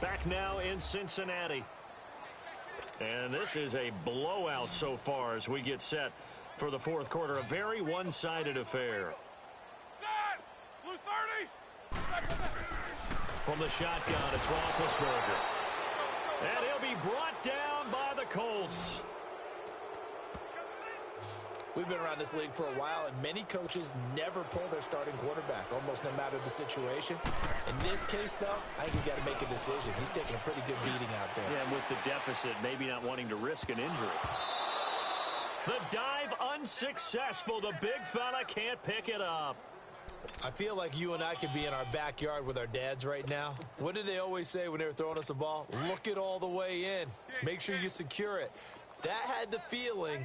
Back now in Cincinnati. And this is a blowout so far as we get set for the fourth quarter. A very one-sided affair.
Blue 30.
From the shotgun, it's Roethlisberger. And he'll be brought down by the Colts.
We've been around this league for a while, and many coaches never pull their starting quarterback, almost no matter the situation. In this case, though, I think he's got to make a decision. He's taking a pretty good beating out there.
Yeah, and with the deficit, maybe not wanting to risk an injury. The dive unsuccessful. The big fella can't pick it up.
I feel like you and I could be in our backyard with our dads right now. What did they always say when they were throwing us a ball? Look it all the way in. Make sure you secure it. That had the feeling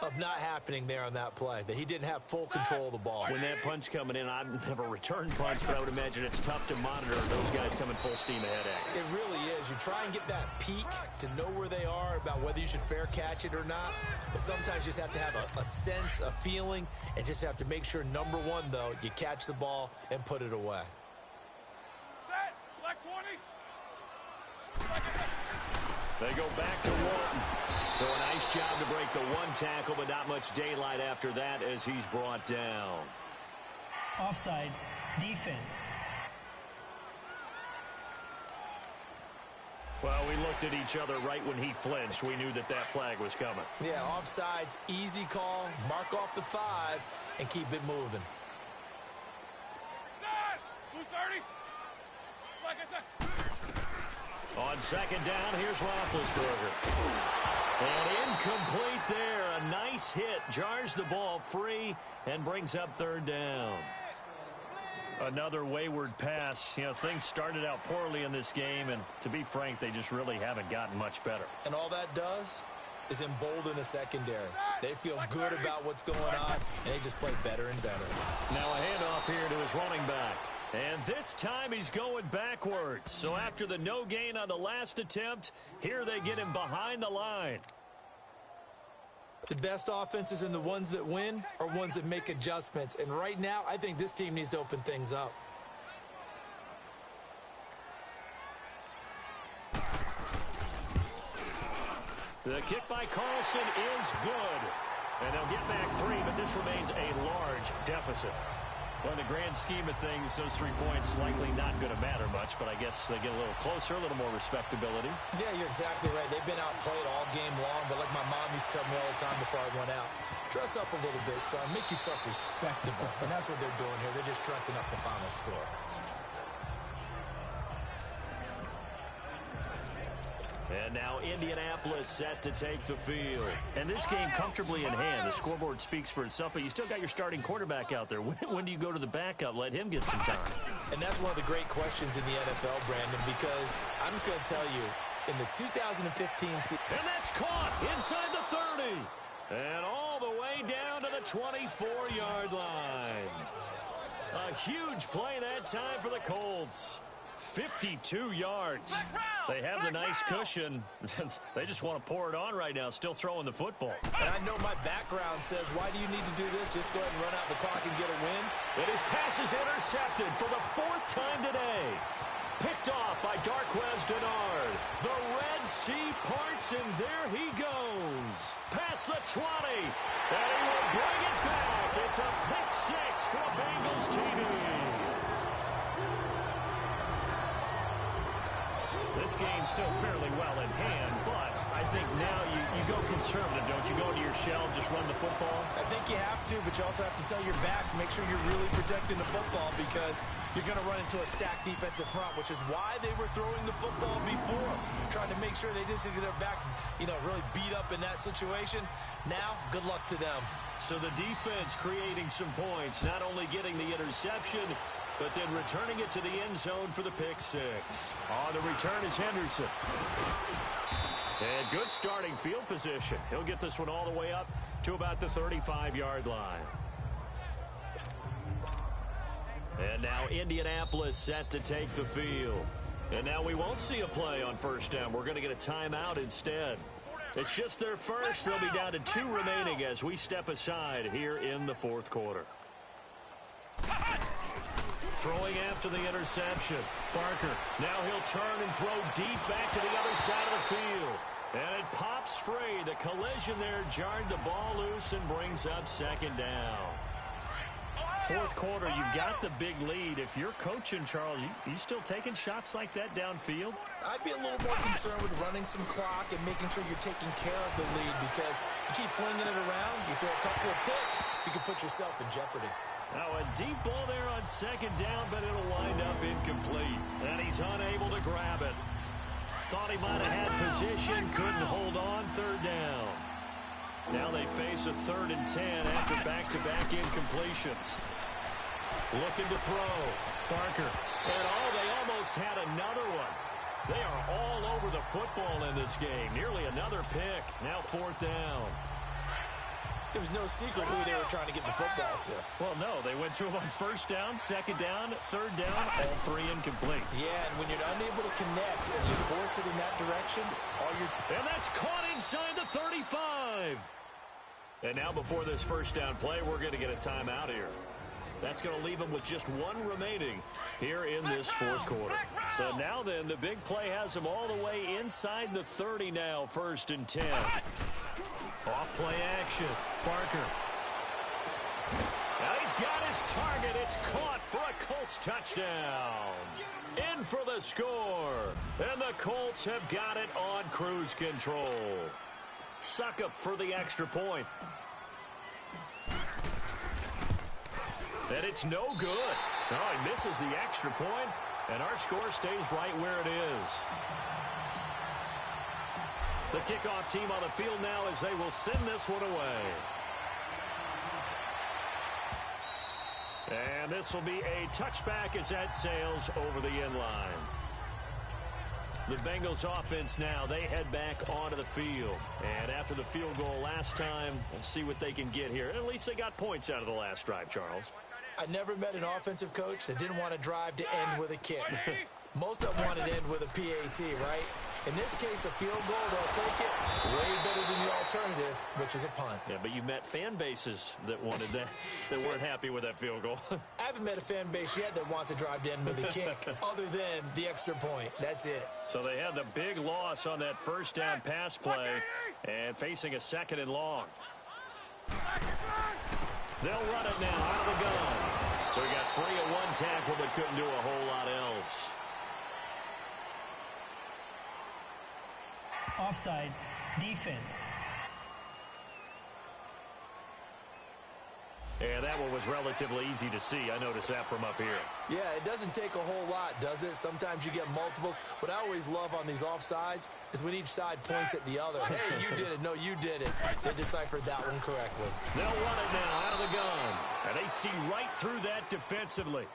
of not happening there on that play, that he didn't have full control of the ball.
When that punt's coming in, I've never returned punts, but I would imagine it's tough to monitor those guys coming full steam ahead at you.
It really is. You try and get that peek to know where they are, about whether you should fair catch it or not. But sometimes you just have to have a sense, a feeling, and just have to make sure, number one, though, you catch the ball and put it away.
Set. Black 20.
They go back to Walton. So a nice job to break the one tackle, but not much daylight after that as he's brought down.
Offside, defense.
Well, we looked at each other right when he flinched. We knew that that flag was coming.
Yeah, offsides, easy call, mark off the 5, and keep it moving.
Set. Blue 30. Like I said.
On second down, here's Roethlisberger. And incomplete there. A nice hit. Jars the ball free and brings up third down. Another wayward pass. You know, things started out poorly in this game, and to be frank, they just really haven't gotten much better.
And all that does is embolden a secondary. They feel good about what's going on, and they just play better and better.
Now a handoff here to his running back. And this time he's going backwards. So after the no gain on the last attempt, here they get him behind the line.
The best offenses and the ones that win are ones that make adjustments. And right now, I think this team needs to open things up.
The kick by Carlson is good. And they'll get back 3, but this remains a large deficit. Well, in the grand scheme of things, those 3 points likely not going to matter much, but I guess they get a little closer, a little more respectability.
Yeah, you're exactly right. They've been outplayed all game long, but like my mom used to tell me all the time before I went out, dress up a little bit, son. Make yourself respectable. And that's what they're doing here. They're just dressing up the final score.
And now Indianapolis set to take the field. And this game comfortably in hand. The scoreboard speaks for itself, but you still got your starting quarterback out there. When do you go to the backup? Let him get some time.
And that's one of the great questions in the NFL, Brandon, because I'm just going to tell you, in the 2015 season.
And that's caught inside the 30. And all the way down to the 24-yard line. A huge play that time for the Colts. 52 yards. They have the nice cushion. They just want to pour it on right now, still throwing the football.
And I know my background says, why do you need to do this? Just go ahead and run out the clock and get a win.
And his pass is intercepted for the 4th time today. Picked off by Darquez Denard. The Red Sea parts, and there he goes. Past the 20. And he will bring it back. It's a pick 6 for the Bengals TD. This game's still fairly well in hand, but I think now you go conservative, don't you? Go into your shell, just run the football?
I think you have to, but you also have to tell your backs, make sure you're really protecting the football because you're going to run into a stacked defensive front, which is why they were throwing the football before, trying to make sure they just get their backs, really beat up in that situation. Now, good luck to them.
So the defense creating some points, not only getting the interception, but then returning it to the end zone for the pick 6. On the return is Henderson. And good starting field position. He'll get this one all the way up to about the 35-yard line. And now Indianapolis set to take the field. And now we won't see a play on first down. We're going to get a timeout instead. It's just their first. They'll be down to 2 remaining as we step aside here in the 4th quarter. Throwing after the interception. Barker. Now he'll turn and throw deep back to the other side of the field. And it pops free. The collision there jarred the ball loose and brings up 2nd down. 4th quarter, you've got the big lead. If you're coaching, Charles, you still taking shots like that downfield?
I'd be a little more concerned with running some clock and making sure you're taking care of the lead because you keep flinging it around, you throw a couple of picks, you can put yourself in jeopardy.
Now a deep ball there on 2nd down, but it'll wind up incomplete. And he's unable to grab it. Thought he might have had position, couldn't hold on. 3rd down. Now they face a 3rd and 10 after back-to-back incompletions. Looking to throw. Barker. And they almost had another one. They are all over the football in this game. Nearly another pick. Now 4th down.
There was no secret who they were trying to get the football to.
Well, no. They went to him on 1st down, 2nd down, 3rd down, all 3 incomplete.
Yeah, and when you're unable to connect and you force it in that direction,
And that's caught inside the 35. And now before this 1st down play, we're going to get a timeout here. That's going to leave them with just 1 remaining here in this 4th quarter. So now then, the big play has them all the way inside the 30 now, 1st and 10. Off-play action. Barker. Now he's got his target. It's caught for a Colts touchdown. In for the score. And the Colts have got it on cruise control. Suckup for the extra point. And it's no good. Oh, he misses the extra point, and our score stays right where it is. The kickoff team on the field now as they will send this one away. And this will be a touchback as that sails over the end line. The Bengals offense now, they head back onto the field. And after the field goal last time, we'll see what they can get here. At least they got points out of the last drive, Charles.
I never met an offensive coach that didn't want to drive to end with a kick. Most of them wanted to end with a PAT, right? In this case, a field goal, they'll take it. Way better than the alternative, which is a punt.
Yeah, but you met fan bases that wanted that, that weren't happy with that field goal.
I haven't met a fan base yet that wants to drive to end with a kick, other than the extra point. That's it.
So they had the big loss on that first down pass play and facing a 2nd and long. They'll run it now out of the gun. So he got free of one tackle but couldn't do a whole lot else.
Offside, defense.
Yeah, that one was relatively easy to see. I noticed that from up here.
Yeah, it doesn't take a whole lot, does it? Sometimes you get multiples. What I always love on these offsides is when each side points at the other. Hey, you did it. No, you did it. They deciphered that one correctly.
They'll run it now out of the gun. And they see right through that defensively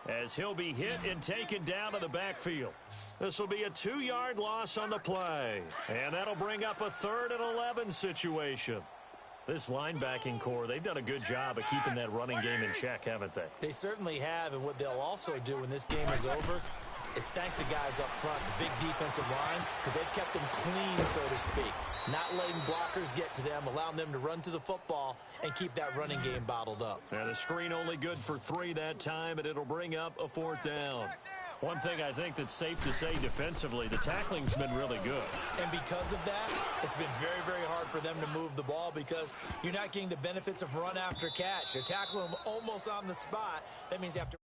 as he'll be hit and taken down to the backfield. This will be a 2-yard loss on the play. And that'll bring up a 3rd and 11 situation. This linebacking core, they've done a good job of keeping that running game in check, haven't they?
They certainly have, and what they'll also do when this game is over is thank the guys up front, the big defensive line, because they've kept them clean, so to speak. Not letting blockers get to them, allowing them to run to the football and keep that running game bottled up.
And the screen only good for 3 that time, and it'll bring up a 4th down. One thing I think that's safe to say defensively, the tackling's been really good.
And because of that, it's been very, very hard for them to move the ball because you're not getting the benefits of run after catch. They're tackling them almost on the spot. That means you have to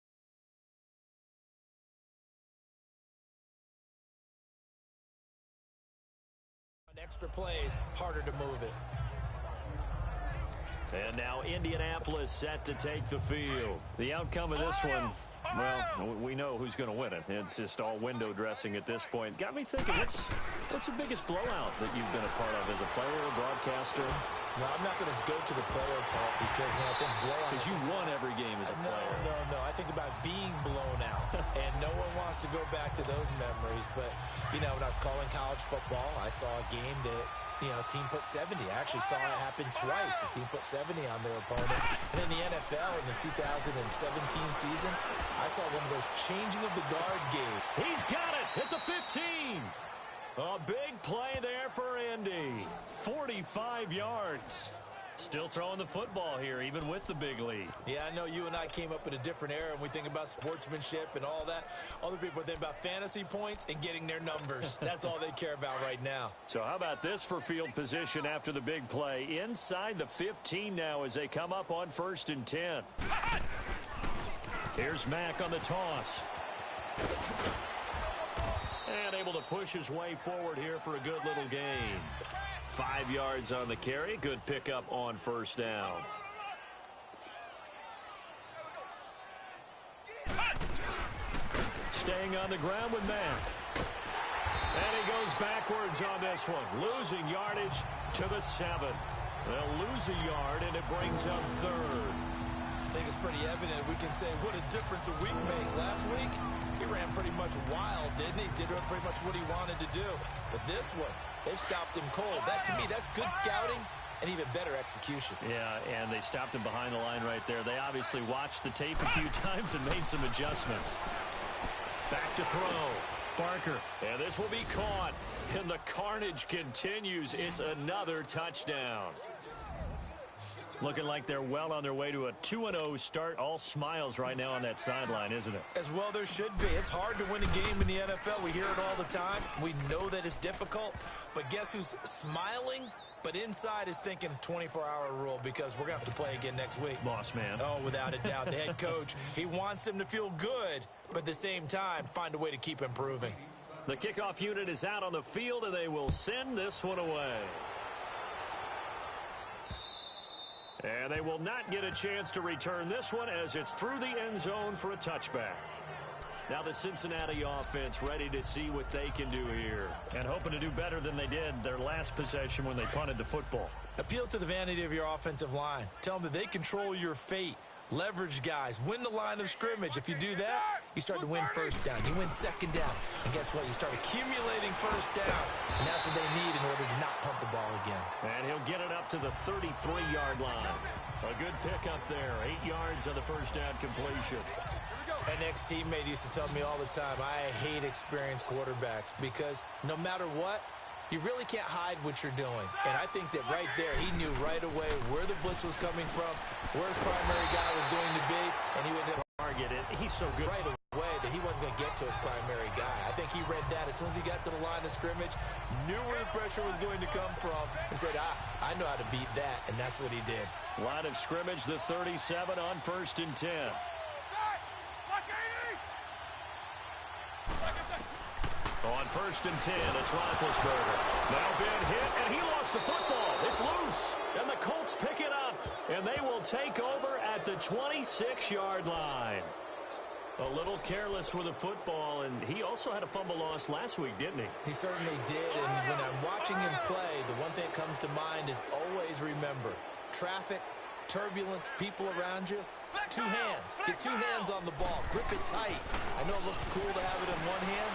run extra plays, harder to move it.
And now Indianapolis set to take the field. The outcome of this one, well, we know who's going to win it. It's just all window dressing at this point. Got me thinking, what's the biggest blowout that you've been a part of as a player, a broadcaster?
No, I'm not going to go to the player part because when I think blowout...
Because you won every game as a player.
No. I think about being blown out. And no one wants to go back to those memories. But, you know, when I was calling college football, I saw a game that... You know, a team put 70. I actually saw it happen twice. A team put 70 on their opponent. And in the NFL in the 2017 season, I saw one of those changing of the guard game.
He's got it at the 15. A big play there for Indy. 45 yards. Still throwing the football here, even with the big lead.
Yeah, I know you and I came up in a different era, and we think about sportsmanship and all that. Other people think about fantasy points and getting their numbers. That's all they care about right now.
So how about this for field position after the big play? Inside the 15 now as they come up on 1st and 10. Here's Mack on the toss. And able to push his way forward here for a good little gain. 5 yards on the carry. Good pickup on 1st down. Staying on the ground with Mack. And he goes backwards on this one. Losing yardage to the 7. They'll lose a yard, and it brings up 3rd.
I think it's pretty evident. We can say what a difference a week makes. Last week, he ran pretty much wild, didn't he? Did pretty much what he wanted to do. But this one, they've stopped him cold. That, to me, that's good scouting and even better execution.
Yeah, and they stopped him behind the line right there. They obviously watched the tape a few times and made some adjustments. Back to throw. Barker. And this will be caught. And the carnage continues. It's another touchdown. Looking like they're well on their way to a 2-0 start. All smiles right now on that sideline, isn't it?
As well there should be. It's hard to win a game in the NFL. We hear it all the time. We know that it's difficult. But guess who's smiling? But inside is thinking 24-hour rule because we're going to have to play again next week.
Boss man.
Oh, without a doubt. The head coach, he wants them to feel good, but at the same time, find a way to keep improving.
The kickoff unit is out on the field, and they will send this one away. And they will not get a chance to return this one as it's through the end zone for a touchback. Now the Cincinnati offense ready to see what they can do here and hoping to do better than they did their last possession when they punted the football.
Appeal to the vanity of your offensive line. Tell them that they control your fate. Leverage guys. Win the line of scrimmage. If you do that, you start to win 1st down. You win 2nd down. And guess what? You start accumulating 1st downs. And that's what they need in order to not punt the ball again.
And he'll get it up to the 33-yard line. A good pickup there. 8 yards on the 1st down completion.
An ex-teammate used to tell me all the time, I hate experienced quarterbacks because no matter what, you really can't hide what you're doing. And I think that right there, he knew right away where the blitz was coming from, where his primary guy was going to be, and he would
target it. He's so good
right away that he wasn't going to get to his primary guy. I think he read that as soon as he got to the line of scrimmage, knew where the pressure was going to come from, and said, I know how to beat that, and that's what he did.
Line of scrimmage, the 37 on 1st and 10. On 1st and 10, it's Roethlisberger. Now been hit, and he lost the football. It's loose, and the Colts pick it up, and they will take over at the 26-yard line. A little careless with the football, and he also had a fumble loss last week, didn't he?
He certainly did, and when I'm watching him play, the one thing that comes to mind is always remember, traffic, turbulence, people around you, two hands. Get two hands on the ball. Grip it tight. I know it looks cool to have it in one hand.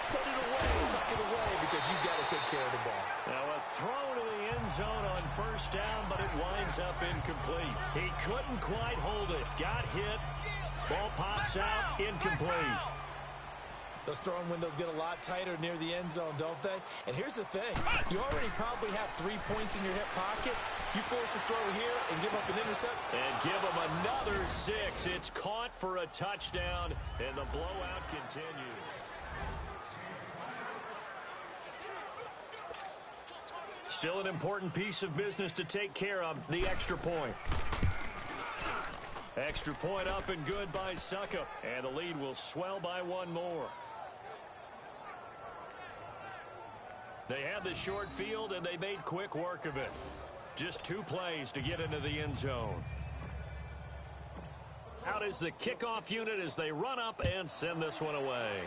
Put it away, tuck it away, because you've got to take care of the ball.
Now a throw to the end zone on 1st down, but it winds up incomplete. He couldn't quite hold it. Got hit. Ball pops out, incomplete.
Those throwing windows get a lot tighter near the end zone, don't they? And here's the thing. You already probably have 3 points in your hip pocket. You force a throw here and give up an intercept.
And give him another 6. It's caught for a touchdown, and the blowout continues. Still an important piece of business to take care of, the extra point. Extra point up and good by Suckup, and the lead will swell by 1 more. They had the short field, and they made quick work of it. Just 2 plays to get into the end zone. Out is the kickoff unit as they run up and send this one away.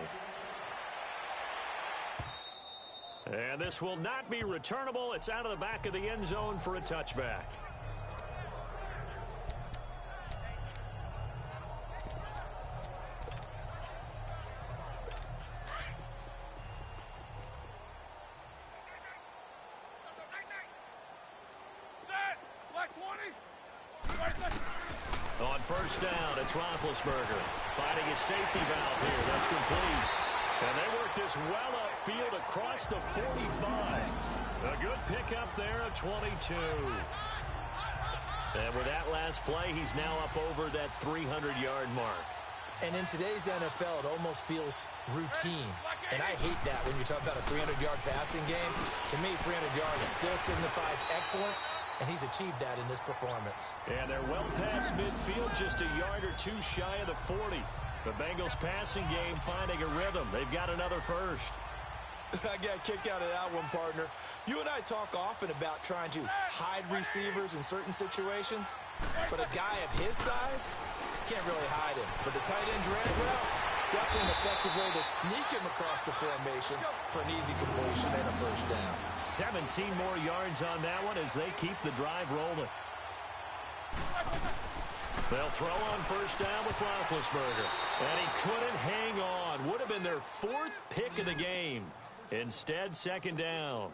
And this will not be returnable. It's out of the back of the end zone for a touchback. On 1st down, it's Roethlisberger finding his safety valve here. That's complete. And they work this well upfield across the 45. A good pickup there of 22. And with that last play, he's now up over that 300-yard mark.
And in today's NFL, it almost feels routine. And I hate that when you talk about a 300-yard passing game. To me, 300 yards still signifies excellence, and he's achieved that in this performance.
And they're well past midfield, just a yard or 2 shy of the 40. The Bengals passing game finding a rhythm. They've got another first.
I got a kick out of that one, partner. You and I talk often about trying to hide receivers in certain situations, but a guy of his size can't really hide him. But the tight end drag route, definitely an effective way to sneak him across the formation for an easy completion and a first down.
17 more yards on that one as they keep the drive rolling. They'll throw on 1st down with Roethlisberger. And he couldn't hang on. Would have been their 4th pick of the game. Instead, 2nd down.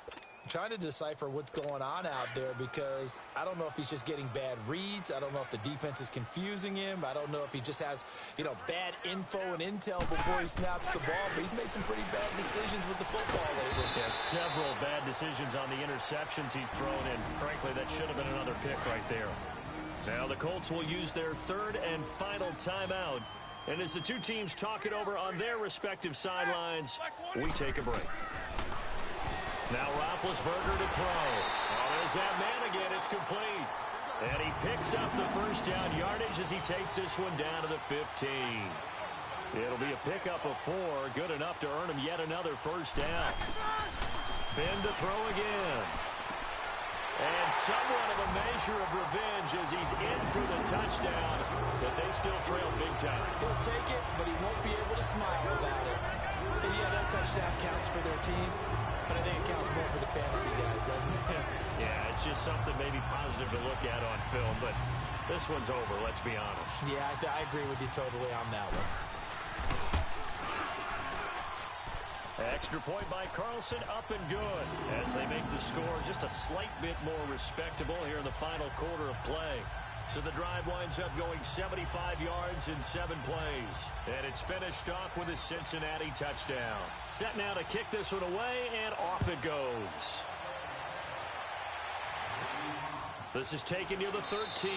I'm trying to decipher what's going on out there because I don't know if he's just getting bad reads. I don't know if the defense is confusing him. I don't know if he just has, bad info and intel before he snaps the ball. But he's made some pretty bad decisions with the football lately.
Yeah, several bad decisions on the interceptions he's thrown in. Frankly, that should have been another pick right there. Now the Colts will use their 3rd and final timeout. And as the 2 teams talk it over on their respective sidelines, we take a break. Now Roethlisberger to throw. Oh, there's that man again. It's complete. And he picks up the first down yardage as he takes this one down to the 15. It'll be a pickup of 4. Good enough to earn him yet another first down. Ben to throw again. And somewhat of a measure of revenge as he's in for the touchdown, but they still trail big time.
He'll take it, but he won't be able to smile about it. And yeah, that touchdown counts for their team, but I think it counts more for the fantasy guys, doesn't it?
Yeah, it's just something maybe positive to look at on film, but this one's over, let's be honest.
Yeah, I agree with you totally on that one.
Extra point by Carlson, up and good as they make the score just a slight bit more respectable here in the final quarter of play. So the drive winds up going 75 yards in 7 plays. And it's finished off with a Cincinnati touchdown. Set now to kick this one away, and off it goes. This is taken near the 13.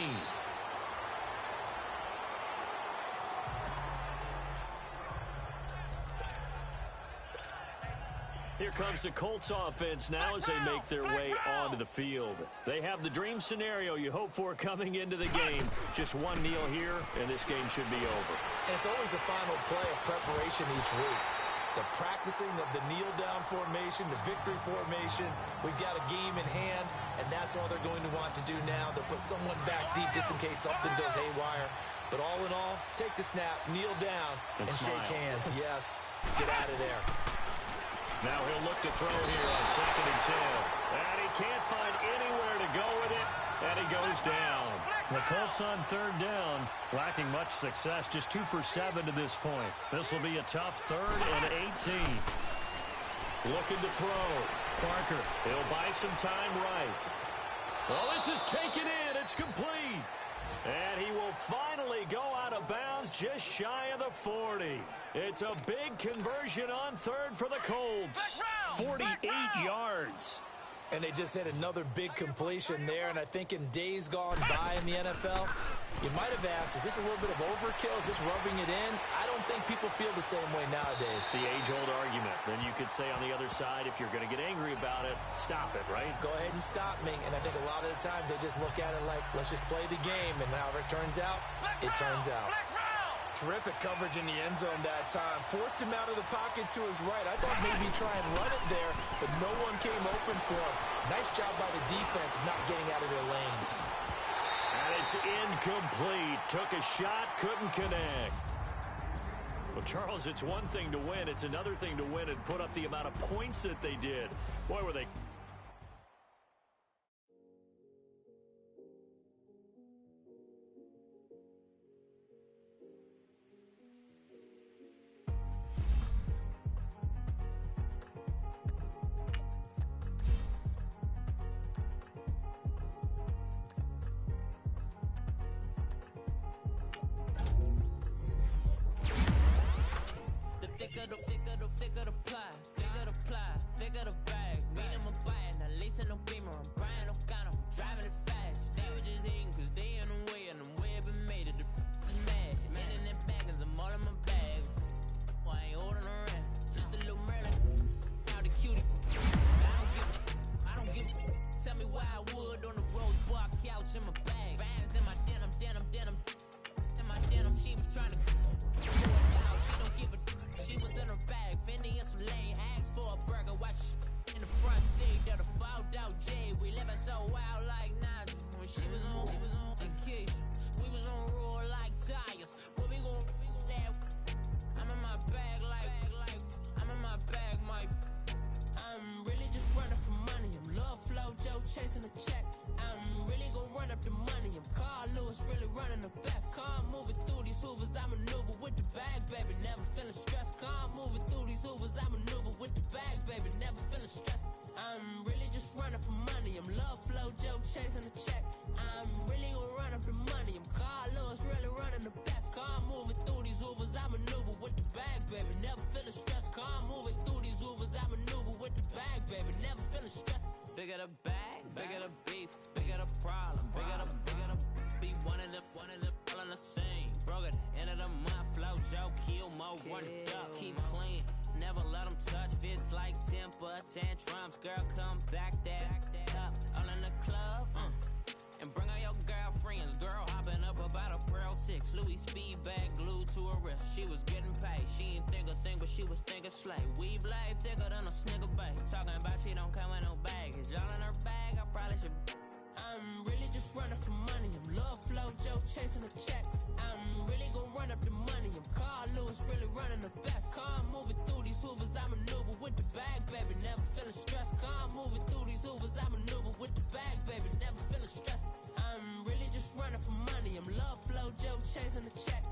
Here comes the Colts offense now as they make their way onto the field. They have the dream scenario you hope for coming into the game. Just one kneel here, and this game should be over.
And it's always the final play of preparation each week. The practicing of the kneel-down formation, the victory formation. We've got a game in hand, and that's all they're going to want to do now. They'll put someone back deep just in case something goes haywire. But all in all, take the snap, kneel down, and shake hands. Yes, get out of there.
Now he'll look to throw here on 2nd and 10. And he can't find anywhere to go with it, and he goes down. The Colts on 3rd down, lacking much success, just 2 for 7 to this point. This will be a tough 3rd and 18. Looking to throw. Parker, he'll buy some time right. Well, this is taken in. It's complete. And he will finally go out of bounds just shy of the 40. It's a big conversion on 3rd for the Colts. 48 yards.
And they just hit another big completion there. And I think in days gone by in the NFL, you might have asked, is this a little bit of overkill? Is this rubbing it in? I don't think people feel the same way nowadays.
The age-old argument. Then you could say on the other side, if you're going to get angry about it, stop it, right?
Go ahead and stop me. And I think a lot of the times they just look at it like, let's just play the game. And however it turns out, it turns out. Terrific coverage in the end zone that time. Forced him out of the pocket to his right. I thought maybe try and run it there, but no one came open for him. Nice job by the defense of not getting out of their lanes.
And it's incomplete. Took a shot, couldn't connect. Well, Charles, it's one thing to win. It's another thing to win and put up the amount of points that they did. Boy, were they...
Thicker the pie, thicker the bag. Meet him a bite, now lacing no beamer. I'm Brian O'Connor, driving it fast. They were just hating cause they in the way, and the way it been made it. The is mad. Man in them baggins, I'm all in my bag. I ain't holding around, just a little Merlin. Now the cutie. I don't give. Tell me why I would on the rose bar couch in my bag. Bands in my denim. In my denim, she was trying to throw it out. She don't give a. She was in her bag, Fendi and some lane hags for a burger. Watch in the front seat, that a fouled out J. We living so wild like Nas. When she was on vacation, we was on roll like tires. What we gon' let? I'm in my bag like I'm in my bag, Mike. I'm really just running for money. I'm love flow, Joe chasing the check. I'm really gon' run up the money. I'm Carl Lewis, really running the best. Calm moving through these hoovers, I maneuver with the bag, baby. Never feeling stressed. Calm moving through these hoovers, I maneuver with the bag, baby. Never feeling stressed. I'm really just running for money. I'm love flow, Joe chasing the check. I'm really gon' run up the money. I'm Carl Lewis, really running the best. Calm moving through these hoovers, I maneuver with the bag, baby. Never feeling stressed. Calm moving through these hoovers, I maneuver with the bag, baby. Never feeling stressed. Bigger the bag, bigger the beef, bigger the problem, bigger the be one of the all in the same. Broke at the end of the month, flow, Joe, kill, mo, run it up, keep clean. Never let them touch, fits like temper, tantrums. Girl, come back that up, all in the club, and bring all your girlfriends. Girl hopping up about a Pearl 6. Louis speed bag glued to her wrist. She was getting paid. She ain't think a thing, but she was thinking slay. We blade thicker than a snigger bag. Talking about she don't come with no baggage. All in her bag, I probably should. I'm really just running for money. I'm love flow, Joe chasing the check. I'm really gon' run up the money. I'm Carl Lewis, really running the best. Calm moving through these hoovers, I maneuver with the bag, baby. Never feeling stressed. Calm moving through these hoovers, I maneuver with the bag, baby. Never feeling stressed. I'm really just running for money. I'm love flow, Joe chasing the check.